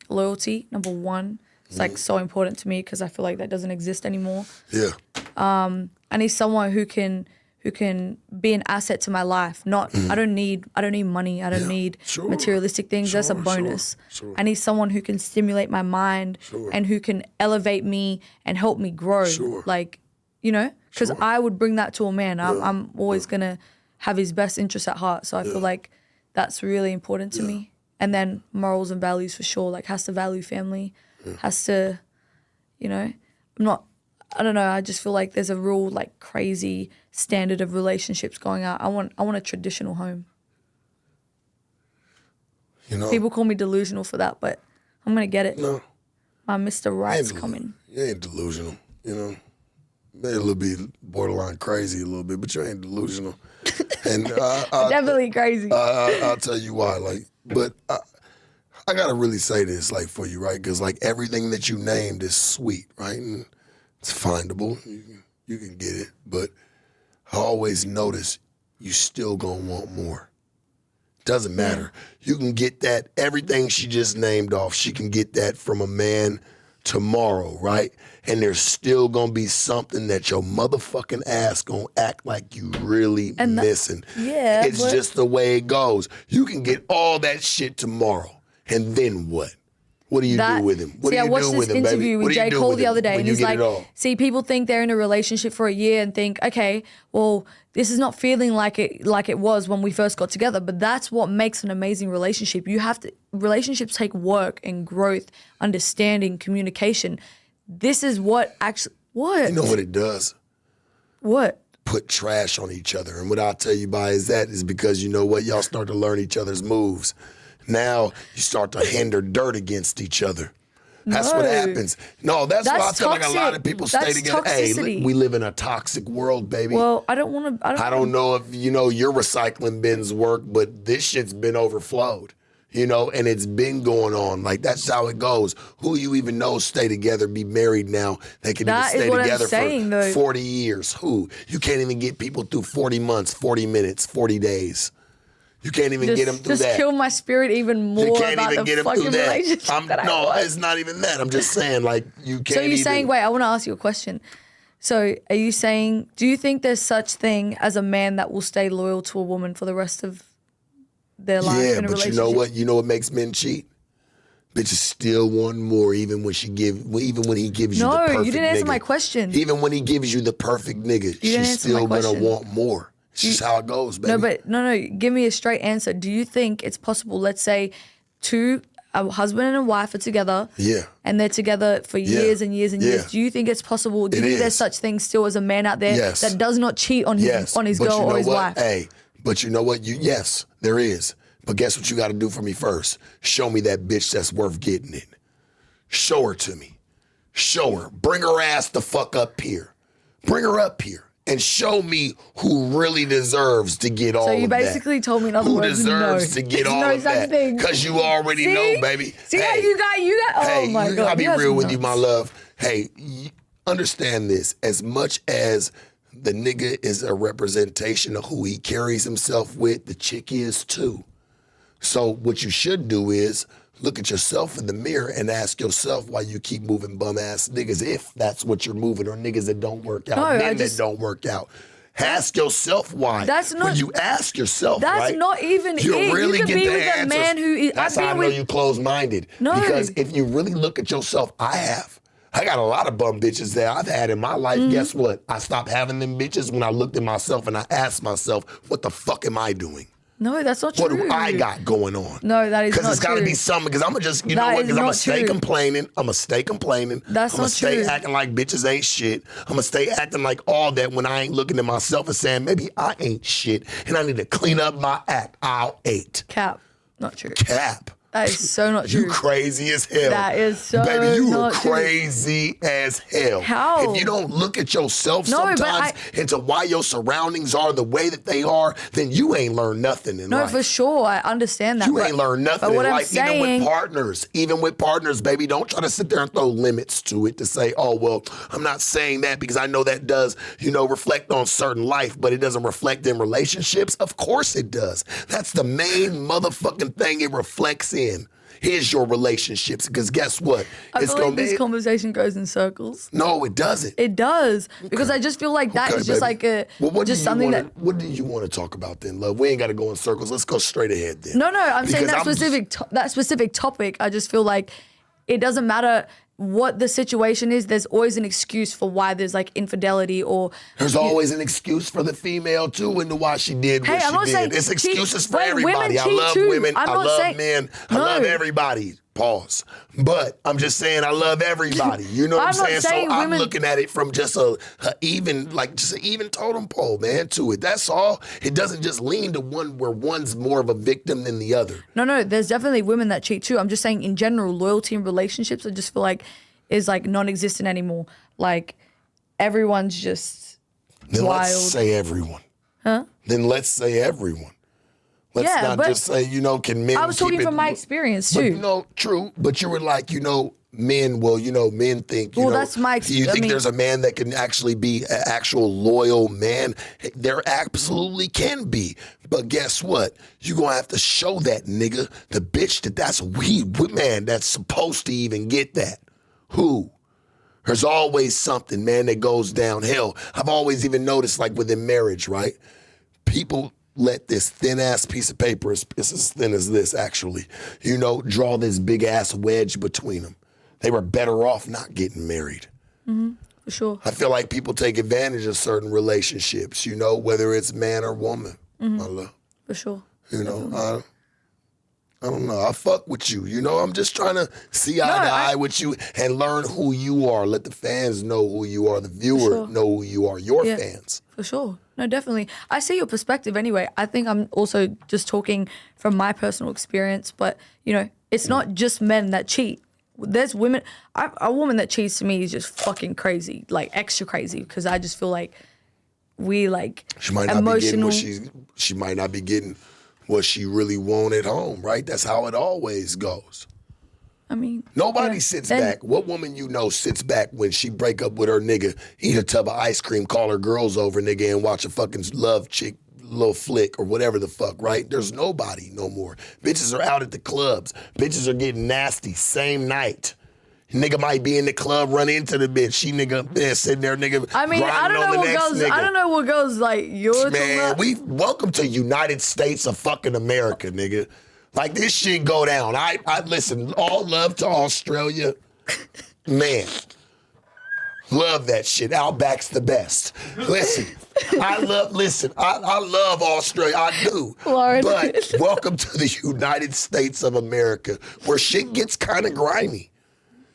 loyalty, number one. It's like so important to me because I feel like that doesn't exist anymore. Yeah. I need someone who can be an asset to my life. Not I don't need money. I don't need materialistic things. That's a bonus. Sure. I need someone who can stimulate my mind and who can elevate me and help me grow. Sure. Like, you know, because I would bring that to a man. I'm always gonna have his best interests at heart. So I feel like that's really important to me. And then morals and values for sure. Like has to value family. Has to, you know, I don't know. I just feel like there's a real like crazy standard of relationships going out. I want a traditional home. You know, People call me delusional for that, but I'm gonna get it. No. My Mr. Right's coming. You ain't delusional, you know. Maybe a little bit borderline crazy a little bit, but you ain't delusional. And Definitely crazy. I'll tell you why. Like, but I gotta really say this, like, for you, right? Because like everything that you named is sweet, right? And it's findable. You can get it, but I always notice you still gonna want more. Doesn't matter. You can get that. Everything she just named off, she can get that from a man tomorrow, right? And there's still gonna be something that your motherfucking ass gonna act like you really missing. Yeah, it's just the way it goes. You can get all that shit tomorrow, and then what? What do you do with him? What do I you watched do with this him, baby? interview What with do you J. do Cole with the him other day, when and you he's get like, it all? see, people think they're in a relationship for a year and think, okay, well, this is not feeling like it was when we first got together, but that's what makes an amazing relationship. Relationships take work and growth, understanding, communication. This is what You know what it does? What? Put trash on each other. And what I'll tell you by is because you know what? Y'all start to learn each other's moves. Now you start to hinder dirt against each other. That's what happens. No, that's why I feel like a lot of people stay together. Toxicity. Hey, we live in a toxic world, baby. Well, I don't want to. I don't know if you know your recycling bins work, but this shit's been overflowed. You know, and it's been going on. Like, that's how it goes. Who you even know stay together, be married now, they can even stay together for 40 years. Who? You can't even get people through 40 months, 40 minutes, 40 days. You can't even get him through just that. kill my spirit even more You can't about even the get him fucking through that. relationship that I No, want. it's not even that. I'm just saying, like, you can't So you're even... saying, wait, I want to ask you a question. So are you saying, do you think there's such thing as a man that will stay loyal to a woman for the rest of their life Yeah, in a but relationship? you know what? You know what makes men cheat? Bitches still want more, even when he gives you the perfect nigga. No, you didn't answer my question. Even when he gives you the perfect nigga, didn't she's answer my still gonna question. want more. It's just how it goes, baby. No. Give me a straight answer. Do you think it's possible? Let's say a husband and a wife are together. Yeah. And they're together for years and years and Yeah. years. Do you think it's possible? Do you It think there's is. such thing still as a man out there Yes. that does not cheat on his Yes, on his but girl you know or his what? wife? Hey, but you know what? Yes, there is. But guess what you got to do for me first? Show me that bitch that's worth getting it. Show her to me. Show her. Bring her ass the fuck up here. Bring her up here and show me who really deserves to get all of that. So you basically told me in other who words, deserves to get There's all no of such that. thing. Because you already See? know, baby. See how you got oh hey, my God. I'll be you guys real are with you, my nuts. love. Hey, understand this. As much as the nigga is a representation of who he carries himself with, the chick is too. So what you should do is look at yourself in the mirror and ask yourself why you keep moving bum ass niggas, if that's what you're moving, or niggas that don't work out, No, men that don't work out. Ask yourself why. That's not- when you ask yourself, That's right, not even you it. really You could get be the with a answers. man who is. That's I've how I been know with. you closed-minded. No. Because if you really look at yourself, I got a lot of bum bitches that I've had in my life. Mm-hmm. Guess what? I stopped having them bitches when I looked at myself and I asked myself, what the fuck am I doing? No, that's not true. What do I got going on? No, that is not Because it's got to true. be something. Because I'm going to just, you That know what? is Because I'm going not to stay true. complaining. I'm going to stay complaining. That's I'm going not to stay true. acting like bitches ain't shit. I'm going to stay acting like all that when I ain't looking at myself and saying, maybe I ain't shit and I need to clean up my act. I'll eight. Cap. Not true. Cap. That is so not true. You crazy as hell. That is so Baby, you are not true. crazy as hell. How? If you don't look at yourself No, but sometimes into why your surroundings are the way that they are, then you ain't learned nothing in No, life. for sure. I understand that. You but- ain't learned nothing but in what I'm life, saying, even with partners, baby. Don't try to sit there and throw limits to it to say, oh, well, I'm not saying that because I know that does, reflect on certain life, but it doesn't reflect in relationships. Of course it does. That's the main motherfucking thing it reflects in. Here's your relationships, because guess what? I feel like this conversation goes in circles. No, it doesn't. It does. Because I just feel like that is just baby. like a Well, just something that What do you want to talk about then, love? We ain't got to go in circles. Let's go straight ahead then. No, I'm saying Because that specific topic. I just feel like it doesn't matter what the situation is. There's always an excuse for why there's like infidelity or. There's always an excuse for the female too into why she did what I'm not she saying did. It's excuses for when women everybody. I cheat love too. women. I'm I not love saying- men. I No. love everybody. Pause. But I'm just saying I love everybody. You know what I'm I'm not saying? saying So I'm women- looking at it from just an even totem pole, man, to it. That's all. It doesn't just lean to one where one's more of a victim than the other. No, there's definitely women that cheat too. I'm just saying in general, loyalty in relationships, I just feel like is like non-existent anymore. Like everyone's just Then wild. let's say everyone. Huh? Then let's say everyone. Let's Yeah, not but just say, can men I was keep talking it- from my experience But, too. true. But you were like, men, men think, Well, that's my ex- do you I think mean- there's a man that can actually be an actual loyal man? There absolutely can be. But guess what? You're going to have to show that nigga, the bitch that's man, that's supposed to even get that. Who? There's always something, man, that goes downhill. I've always even noticed, like within marriage, right? People let this thin-ass piece of paper, it's as thin as this, actually, draw this big-ass wedge between them. They were better off not getting married. For sure. I feel like people take advantage of certain relationships, whether it's man or woman. My love. For sure. I don't know. I fuck with you. I'm just trying to see eye to eye with you and learn who you are. Let the fans know who you are. The viewer know who you are. Your fans. For sure. No, definitely. I see your perspective anyway. I think I'm also just talking from my personal experience, but, it's not just men that cheat. There's women. A woman that cheats to me is just fucking crazy, like extra crazy, because I just feel like we like She might not emotional. be getting she might not be getting what she really want at home, right? That's how it always goes. I mean, Nobody yeah. sits Then- back. What woman sits back when she break up with her nigga, eat a tub of ice cream, call her girls over, nigga, and watch a fucking love little flick or whatever the fuck, right? There's nobody no more. Bitches are out at the clubs. Bitches are getting nasty same night. Nigga might be in the club, run into the bitch. She sitting there, nigga. I mean, I don't know what girls. I don't know what girls like yours. Man, welcome to United States of fucking America, nigga. Like this shit go down. I listen. All love to Australia, man. Love that shit. Outback's the best. Listen, I love Australia. I do. Lord. But welcome to the United States of America, where shit gets kind of grimy.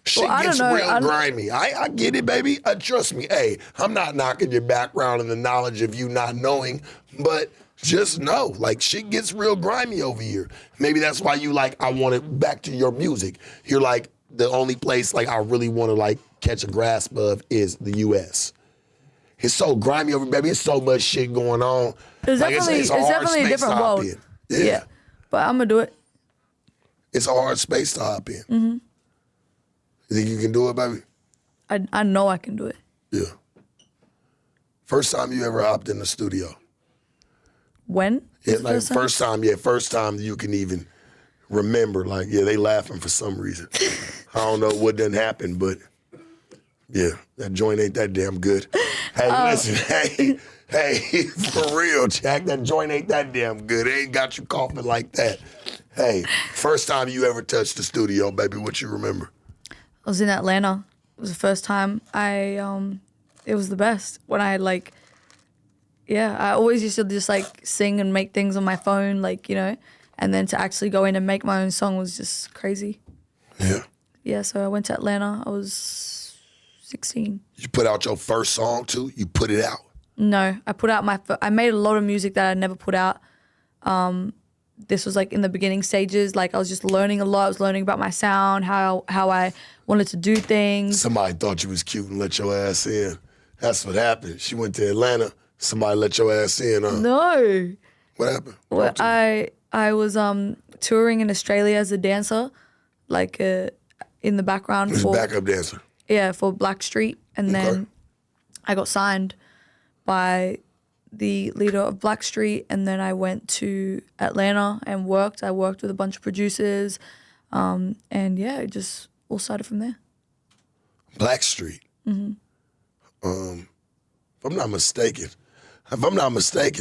Shit gets real grimy. I get it, baby. Trust me. Hey, I'm not knocking your background and the knowledge of you not knowing, but just know, like, shit gets real grimy over here. Maybe that's why you like, I want it back to your music. You're like, the only place, like, I really want to, like, catch a grasp of is the U.S. It's so grimy over, baby. It's so much shit going on. It's like, definitely a different world. Yeah. But I'm going to do it. It's a hard space to hop in. Mm-hmm. You think you can do it, baby? I know I can do it. Yeah. First time you ever hopped in the studio? When? Yeah, like first time you can even remember. Like, yeah, they laughing for some reason. I don't know what done happened, but yeah, that joint ain't that damn good. Hey, listen, hey, for real, Jack, that joint ain't that damn good. It ain't got you coughing like that. Hey, first time you ever touched the studio, baby, what you remember? I was in Atlanta. It was the first time it was the best. When I I always used to just like sing and make things on my phone, like, you know, and then to actually go in and make my own song was just crazy. Yeah. Yeah, so I went to Atlanta. I was 16. You put out your first song too? You put it out? No, I put out I made a lot of music that I never put out. This was like in the beginning stages. Like I was just learning a lot. I was learning about my sound, how I wanted to do things. Somebody thought you was cute and let your ass in. That's what happened. She went to Atlanta. Somebody let your ass in, huh? No. What happened? Well, I was touring in Australia as a dancer, like in the background. He was a backup dancer. Yeah, for Blackstreet. And then I got signed by the leader of Blackstreet, and then I went to Atlanta and worked. I worked with a bunch of producers, and yeah, it just all started from there. Blackstreet. Mm-hmm. If I'm not mistaken,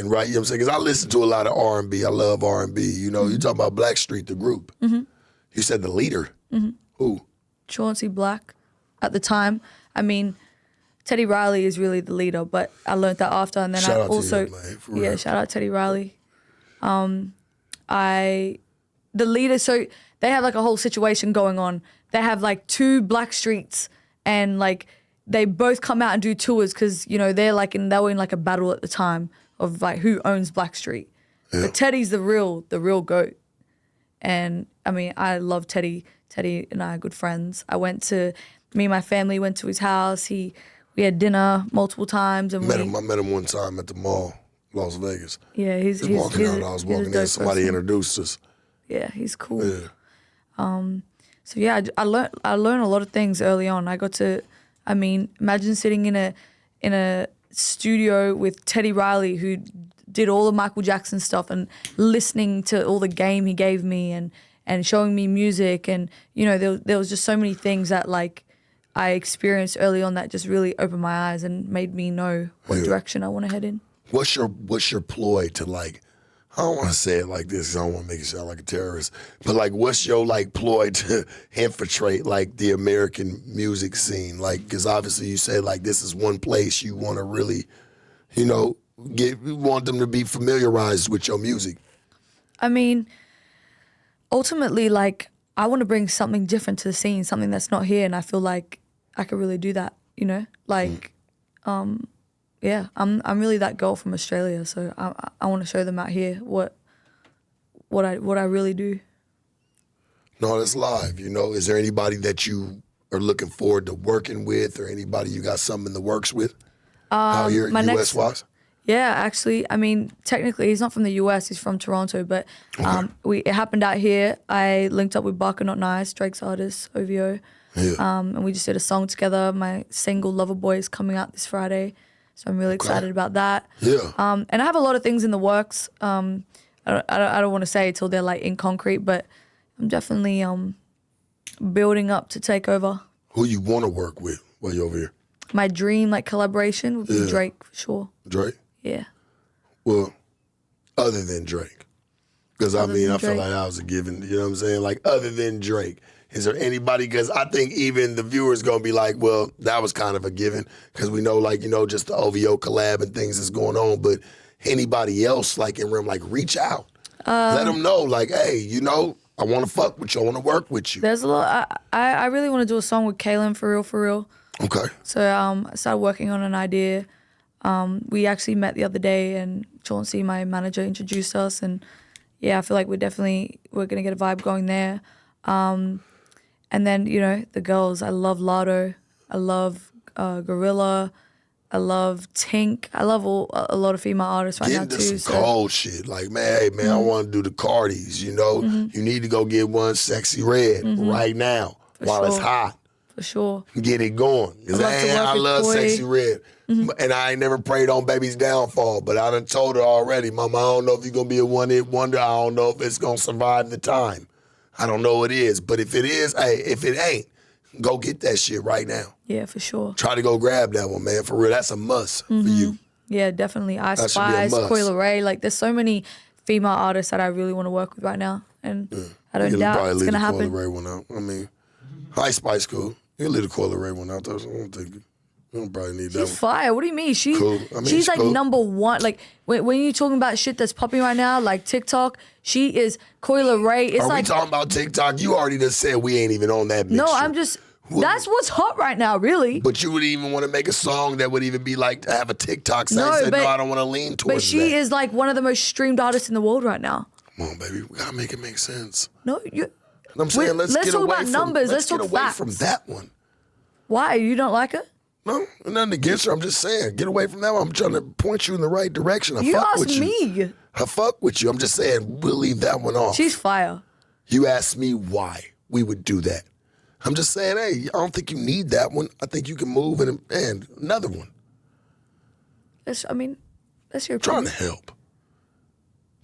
right? You know what I'm saying? Because I listen to a lot of R&B. I love R&B. You know, you talking about Blackstreet, the group. Mm-hmm. You said the leader. Mm-hmm. Who? Chauncey Black. At the time, I mean, Teddy Riley is really the leader, but I learned that after, and then shout I out also, to you, man, for real. Shout out Teddy Riley. The leader, so they have like a whole situation going on. They have like 2 Blackstreets, and like they both come out and do tours because, you know, they were in like a battle at the time of like who owns Blackstreet. Yeah. But Teddy's the real GOAT. And I mean, I love Teddy. Teddy and I are good friends. Me and my family went to his house. We had dinner multiple times. And I met him one time at the mall, Las Vegas. Yeah, I was walking in, somebody introduced us. Yeah, he's cool. Yeah. So yeah, I learned a lot of things early on. Imagine sitting in a studio with Teddy Riley, who did all the Michael Jackson stuff, and listening to all the game he gave me and showing me music, and you know, there was just so many things that like I experienced early on that just really opened my eyes and made me know what direction I want to head in. What's your ploy to, like, I don't want to say it like this because I don't want to make it sound like a terrorist, but like, what's your like ploy to infiltrate like the American music scene? Like, because obviously you say like this is one place you want to really, you know, you want them to be familiarized with your music. I mean, ultimately, like, I want to bring something different to the scene, something that's not here, and I feel like I could really do that, you know? Like, yeah, I'm really that girl from Australia, so I want to show them out here what I really do. No, that's live, you know. Is there anybody that you are looking forward to working with, or anybody you got something in the works with out here US-wise? Yeah, actually, I mean, technically he's not from the US, he's from Toronto, but it happened out here. I linked up with Barker Not Nice, Drake's artist, OVO, and we just did a song together. My single Lover Boy is coming out this Friday, So I'm really excited about that. Yeah. And I have a lot of things in the works. I don't want to say it till they're like in concrete, but I'm definitely building up to take over. Who you want to work with while you're over here? My dream like collaboration would be Drake for sure. Drake? Yeah. Well, other than Drake. Because I feel Drake. like that was a given, you know what I'm saying? Like, other than Drake, is there anybody? Because I think even the viewers going to be like, well, that was kind of a given. Because we know, like, just the OVO collab and things that's going on. But anybody else, like, in room, like, reach out. Let them know, like, hey, I want to fuck with you. I want to work with you. There's a lot. I really want to do a song with Kaylin for real. Okay. So I started working on an idea. We actually met the other day, and Chauncey, my manager, introduced us, and yeah, I feel like we're gonna get a vibe going there. And then the girls. I love Lotto. I love Gorilla. I love Tink. I love a lot of female artists right now Get too. into some cold shit. Like, man, hey, man, I want to do the Cardis, You need to go get one Sexy Red right now while it's hot. For sure. Get it going. Because I love Sexy Red. And I ain't never prayed on baby's downfall, but I done told her already, Mama, I don't know if you're going to be a one-hit wonder. I don't know if it's going to survive the time. I don't know what it is. But if it is, hey, if it ain't, go get that shit right now. Yeah, for sure. Try to go grab that one, man. For real, that's a must for you. Yeah, definitely. I That should be a Spice, must. Coi Leray. Like, there's so many female artists that I really want to work with right now. And I don't doubt it's going to happen. You probably leave the Coi Leray one out. I mean, Ice Spice cool. You can leave the Coi Leray one out, though. So I don't think you don't probably need that one. She's fire. What do you mean? Cool. I mean, she's like cool. number one. Like, when you're talking about shit that's popping right now, like TikTok, she is Coi Leray. It's Are like, we talking about TikTok? You already just said we ain't even on that bitch. no, shit. I'm just, that's what's hot right now, really. But you would even want to make a song that would even be like to have a TikTok sound. No, Say, but- no, I don't want to lean towards But she that. is like one of the most streamed artists in the world right now. Come on, baby. We got to make it make sense. No, you. And I'm saying, let's let's get talk away about from, numbers. Let's Let's get talk away facts. from that one. Why? You don't like her? No, nothing against her. I'm just saying, get away from that one. I'm trying to point you in the right direction. I You fuck asked with you. me. I fuck with you. I'm just saying, we'll leave that one off. She's fire. You asked me why we would do that. I'm just saying, hey, I don't think you need that one. I think you can move and another one. That's your Trying opinion. to help.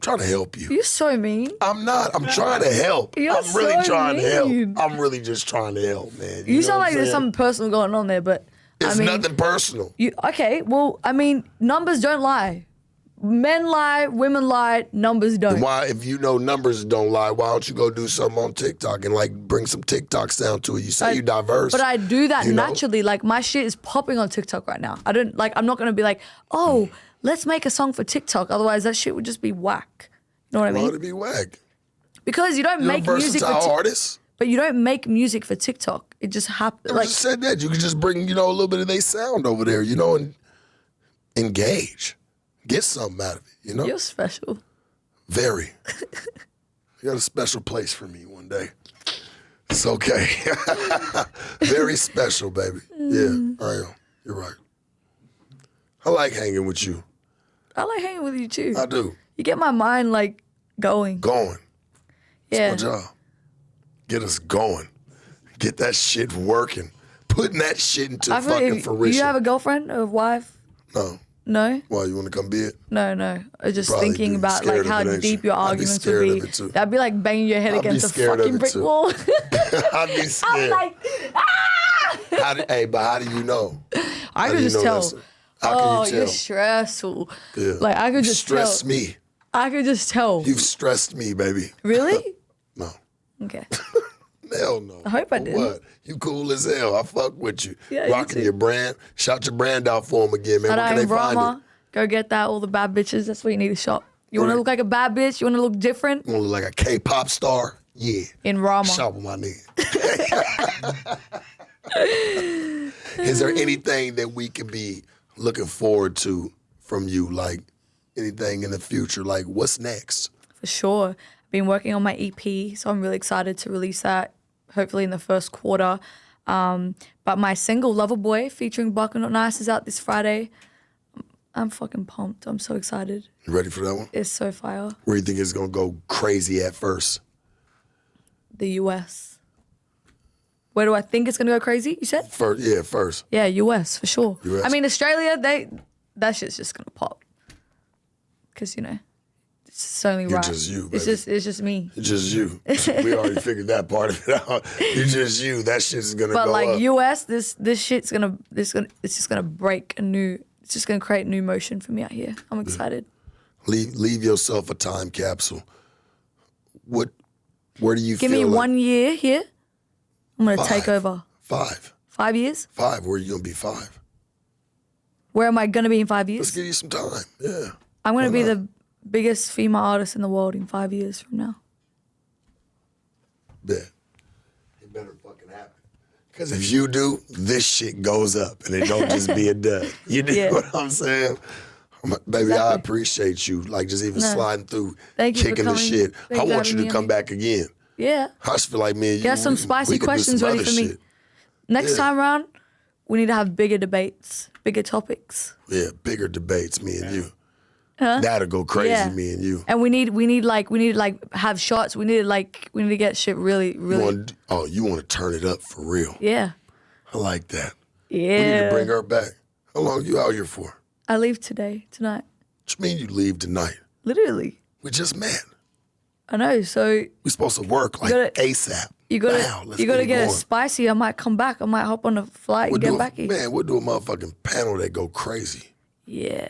Trying to help you. You're so mean. I'm not. I'm trying to help. You're I'm really so trying to help. mean. I'm really just trying to help, man. You know sound what like I'm there's saying? something personal going on there, but It's I mean, nothing personal. okay, well, I mean, numbers don't lie. Men lie, women lie, numbers don't. Why, if you know numbers don't lie, why don't you go do something on TikTok and like bring some TikTok sound to it? You say you're diverse. But I do that you know? naturally. Like, my shit is popping on TikTok right now. I'm not going to be like, oh, let's make a song for TikTok. Otherwise, that shit would just be whack. You know what I Why mean? would it be whack? Because you don't You're make a music for versatile artist. But you don't make music for TikTok. It just happens. I Like, just said that. You could just bring, a little bit of their sound over there, and engage. Get something out of it, you're special. Very. You got a special place for me one day. It's okay. Very special, baby. Yeah, I am. You're right. I like hanging with you. I like hanging with you too. I do. You get my mind like going. Going. Yeah. That's my job. Get us going. Get that shit working. Putting that shit into I feel fucking like, fruition. you have a girlfriend or a wife? No. No? Why, you want to come be it? No. I was just Probably thinking do. about Scared like of how it, ain't deep you? your I'd be arguments would scared be. of it, too. That'd be like banging your head I'd be against a scared of fucking it, brick too. wall. I'd be I'm scared. like, But how do you know? I How do could you just know tell. that's- How can Oh, you tell? you're stressful. Yeah. Like, I could You just stress tell. me. I could just tell. You've stressed me, baby. Really? No. Okay. Hell no. I hope I For didn't. What? You cool as hell. I fuck with you. Yeah, you Rocking too. your brand. Shout your brand out for them again, man. Shout Where out can they in find Brahma. it? Go get that. All the bad bitches. That's what you need to shop. You want to Right. look like a bad bitch? You want to look different? You want to look like a K-pop star? Yeah. In Rama. Shop with my nigga. Is there anything that we could be looking forward to from you? Like anything in the future? Like what's next? For sure. I've been working on my EP, so I'm really excited to release that, hopefully in the first quarter. But my single, Lover Boy, featuring Buck and Not Nice, is out this Friday. I'm fucking pumped. I'm so excited. You ready for that one? It's so fire. Where do you think it's gonna go crazy at first? The US. Where do I think it's going to go crazy, you said? First. Yeah, US, for sure. US. I mean, Australia, that shit's just gonna pop. Cause it's only You're right. just you, It's baby. just me. It's just you. We already figured that part of it out. You're just you. That shit's gonna But go like up. US, this shit's it's just gonna break it's just gonna create new motion for me out here. I'm excited. Leave yourself a time capsule. Where do you Give feel me like 1 year here. I'm gonna take 5. over. 5. 5 years? 5. Where are you gonna be 5? Where am I gonna be in 5 Let's years? give you some time. Yeah. I'm gonna Why be not? the biggest female artist in the world in 5 years from now. Bet. It better fucking happen. Because if you do, this shit goes up and it don't just be a dud. You know Yeah. what I'm saying? Baby, I Exactly. appreciate you. Like just even sliding through, Thank you for kicking the coming. shit. Thank I you for want you having to me come on back again. Yeah. I just feel like me and you. Get some we spicy could do questions some ready other for me. shit. Next Yeah. time around, we need to have bigger debates, bigger topics. Yeah, bigger debates, me and you. That'll go crazy, Yeah. me and you. And we need to have shots. We need to get shit really. You want to turn it up for real. Yeah. I like that. We need to Yeah. bring her back. How long you out here for? I leave tonight. What you mean you leave tonight? Literally. We just met. I know. So We supposed to work like gotta- ASAP. you gotta Now, let's get going. it spicy. I might come back. I might hop on a flight and get back here. Man, we'll do a motherfucking panel that go crazy. Yeah.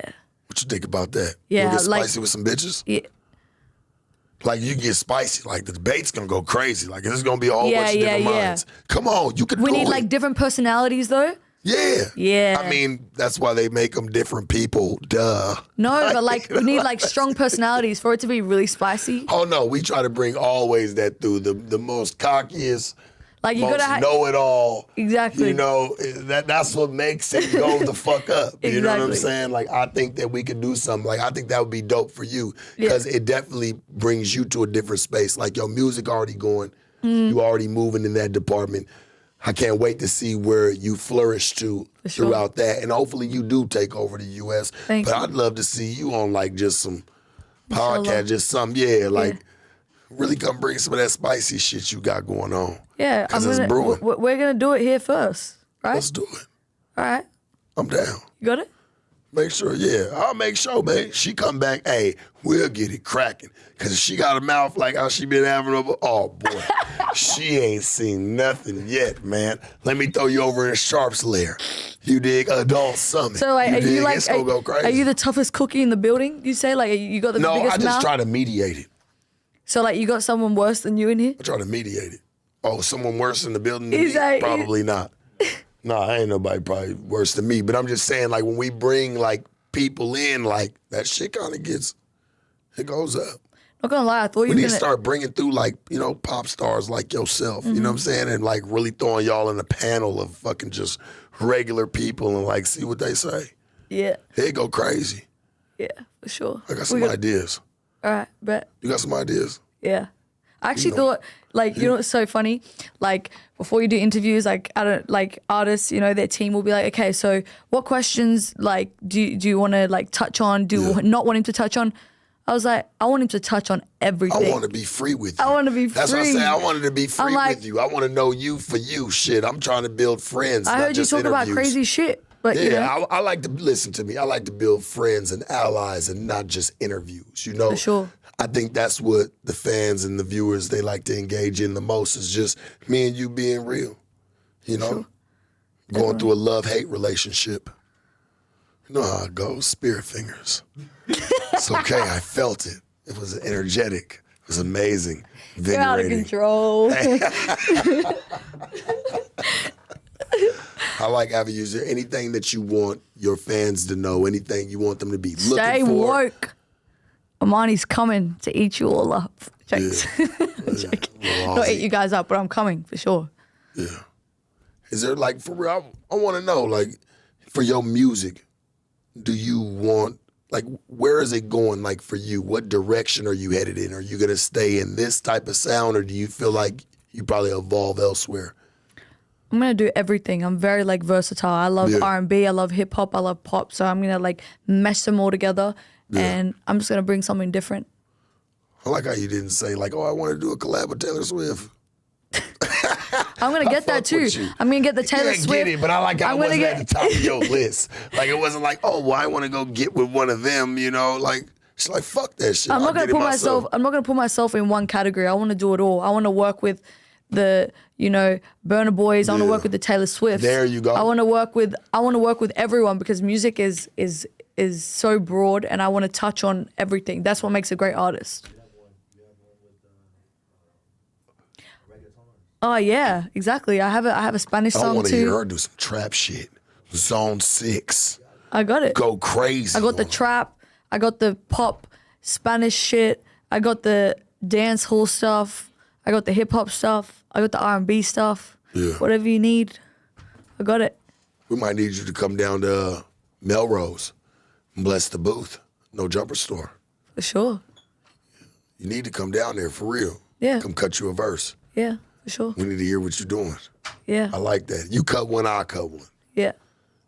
What you think about that? Yeah, You get like- spicy with some bitches? Yeah. Like you get spicy, like the debate's gonna go crazy. Like there's gonna be a whole Yeah, bunch of different yeah, yeah. minds. Come on, you can We do need it. like different personalities though. Yeah. Yeah. I mean, that's why they make them different people. Duh. No, but like we need like strong personalities for it to be really spicy. Oh no, we try to bring always that through the most cockiest, Like you most gotta know it all. Exactly. You know, that's what makes it go the fuck up. You know what I'm Exactly. saying? Like I think that we could do something. Like I think that would be dope for you because it definitely brings you to a different space. Like your music already going, you already moving in that department. I can't wait to see where you flourish to sure. throughout that, and hopefully you do take over the U.S. Thank but you. I'd love to see you on like just some Inshallah. podcast, just some really come bring some of that spicy shit you got going on. Yeah, because it's brewing. we're gonna do it here first, right? Let's do it. All right, I'm down. you got it. Make sure, I'll make sure, man. She come back, hey, we'll get it cracking. Cause if she got a mouth like how she been having over, oh boy, she ain't seen nothing yet, man. Let me throw you over in Sharp's lair. You dig? Adult Summit. So like, are dig? you like, It's gonna go crazy. are you the toughest cookie in the building? You say like you got the No, biggest I just mouth. try to mediate it. So like you got someone worse than you in here? I try to mediate it. Oh, someone worse in the building than He's me? like- Probably not. No, ain't nobody probably worse than me. But I'm just saying, like, when we bring, like, people in, like, that shit kind of it goes up. Not gonna lie, I thought We you were need gonna. to start bringing through, like, pop stars like yourself. You know what I'm saying? And, like, really throwing y'all in a panel of fucking just regular people and, like, see what they say. Yeah, It go crazy. yeah, for sure. I got some We got- ideas. All right, bet. You got some ideas? Yeah. I actually thought, like, you know what's so funny? Like, before you do interviews, like, I don't, like, artists, their team will be like, okay, so what questions, like, do you want to, like, touch on? Do you not want him to touch on? I was like, I want him to touch on everything. I want to be free with you. I wanna be That's what I free. say. I wanted to be free I'm like- with you. I want to know you for you. Shit, I'm trying to build friends. I not heard you just talk about interviews. crazy shit, but, Yeah, I like to listen to me. I like to build friends and allies and not just interviews. For sure. I think that's what the fans and the viewers they like to engage in the most is just me and you being real. Going through a love-hate relationship. You know how it goes. Spirit fingers. It's okay. I felt it. It was energetic. It was amazing. You're out of Invigorating. control. I like having you. Is there anything that you want your fans to know? Anything you want them to be looking Stay for? woke. Amarni's coming to eat you all up. Jokes. Joking. Well, Not eat you guys up, but I'm coming for sure. Yeah. Is there like for real? I want to know like for your music, do you want like where is it going? Like for you, what direction are you headed in? Are you gonna stay in this type of sound, or do you feel like you probably evolve elsewhere? I'm gonna do everything. I'm very like versatile. I love Yeah. R&B. I love hip hop. I love pop. So I'm gonna like mesh them all together, and I'm just gonna bring something different. I like how you didn't say like, oh, I want to do a collab with Taylor Swift. I'm gonna get that fuck too. with you. I'm gonna get the Taylor Yeah, Swift. get it, but I like how I'm it gonna wasn't at the top of your list. Like it wasn't like, oh, well, I want to go get with one of them. You know, like it's like fuck that shit. I'm I'll not gonna get it put myself. I'm not gonna put myself in one category. I want to do it all. I want to work with the Burna Boys. I want to Yeah. work with the Taylor Swifts. There you go. I want to work with everyone because music is so broad, and I want to touch on everything. That's what makes a great artist. Oh yeah, exactly. I have a Spanish I song want to hear too. her do some trap shit. Zone 6. I got it. Go crazy. I got the on it. trap. I got the pop Spanish shit. I got the dance hall stuff. I got the hip hop stuff. I got the R&B stuff. Yeah. Whatever you need, I got it. We might need you to come down to Melrose and bless the booth. No Jumper store. For sure. You need to come down there for real. Yeah. Come cut you a verse. Yeah, for sure. We need to hear what you're doing. Yeah. I like that. You cut one, I cut one. Yeah.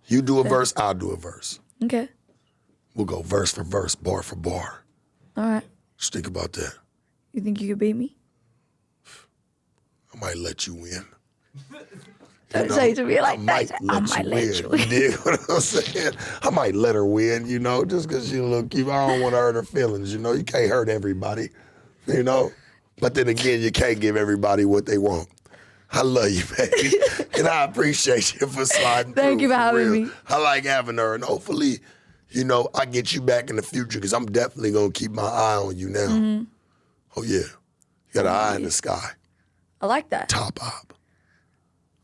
You do a verse, I'll do a verse. Okay. We'll go verse for verse, bar for bar. All right. Just think about that. You think you could beat me? I might let you win. Don't say it to me like I might that. let you win. You dig what I'm saying? I might let her win, just because she a little cute. I don't want to hurt her feelings, You can't hurt everybody, But then again, you can't give everybody what they want. I love you, baby. And I appreciate you for sliding Thank through, you for having real. me. I like having her. And hopefully, I get you back in the future because I'm definitely going to keep my eye on you now. Mm-hmm. Oh, yeah. You got an eye in the sky. I like that. Top op.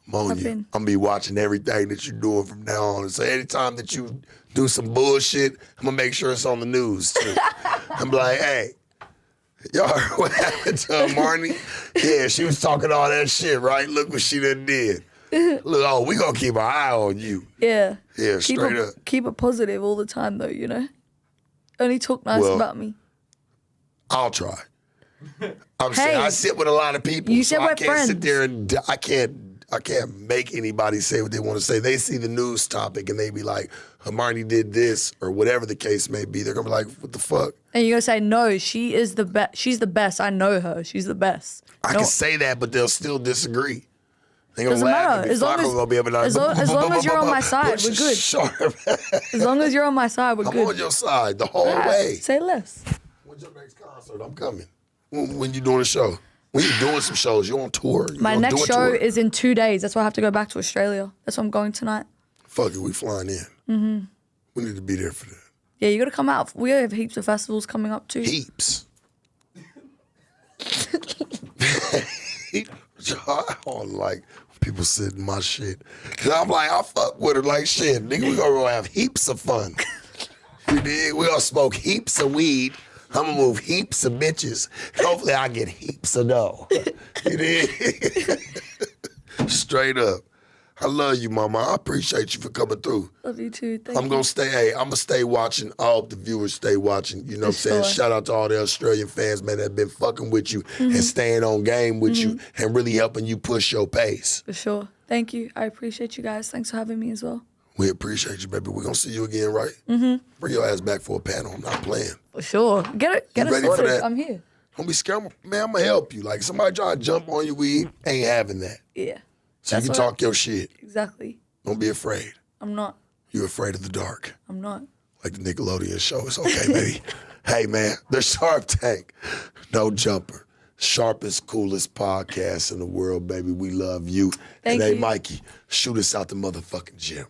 I'm on I've you. been- I'm going to be watching everything that you're doing from now on. And so anytime that you do some bullshit, I'm going to make sure it's on the news, too. I'm like, hey, y'all heard what happened to Amarni? Yeah, she was talking all that shit, right? Look what she done did. Look, we going to keep our eye on you. Yeah. Yeah, straight up. Keep it positive all the time, though. Only talk nice Well, about me. I'll try. I'm saying I sit with a lot of people. You so said I we're can't friends. sit there and I can't make anybody say what they want to say. They see the news topic and they be like, Amarni did this or whatever the case may be. They're gonna be like, what the fuck? And you're gonna say, no, she is the best. She's the best. I know her. She's the best. I No, can say that, but they'll still disagree. They gonna Doesn't laugh matter. and As long Flacco as- gonna be able to as long as you're on my side, we're good. Sharp. As long as you're on my side, we're I'm good. on your side the whole All right, way. say less. When's your next concert? I'm coming. When you doing a show? When you doing some shows? You on tour? You My gonna next do a show tour? is in 2 days. That's why I have to go back to Australia. That's why I'm going tonight. Fuck it, we flying in. Mm-hmm. We need to be there for that. Yeah, you got to come out. We have heaps of festivals coming up too. Heaps. I don't like people sitting my shit. Cause I'm like, I fuck with her like shit. Nigga, we gonna have heaps of fun. You dig? We gonna smoke heaps of weed. I'm gonna move heaps of bitches. Hopefully I get heaps of dough. You dig? Straight up. I love you, mama. I appreciate you for coming through. Love you too. Thank I'm you. gonna stay. I'm gonna stay watching. I hope the viewers stay watching. You know what I'm saying? sure. Shout out to all the Australian fans, man, that have been fucking with you and staying on game with you and really helping you push your pace. For sure. Thank you. I appreciate you guys. Thanks for having me as well. We appreciate you, baby. We're gonna see you again, right? Bring your ass back for a panel. I'm not playing. For sure. Get it ready for sorted. that? I'm here. Don't be scared, man. I'm gonna help you. Like somebody try to jump on you, we ain't having that. Yeah. So That's you can what- talk your shit. Exactly. Don't be afraid. I'm not. You're afraid of the dark. I'm not. Like the Nickelodeon show. It's okay, baby. Hey, man, the Sharp Tank, no jumper. Sharpest, coolest podcast in the world, baby. We love you. Thank and hey, you. Mikey, shoot us out the motherfucking gym.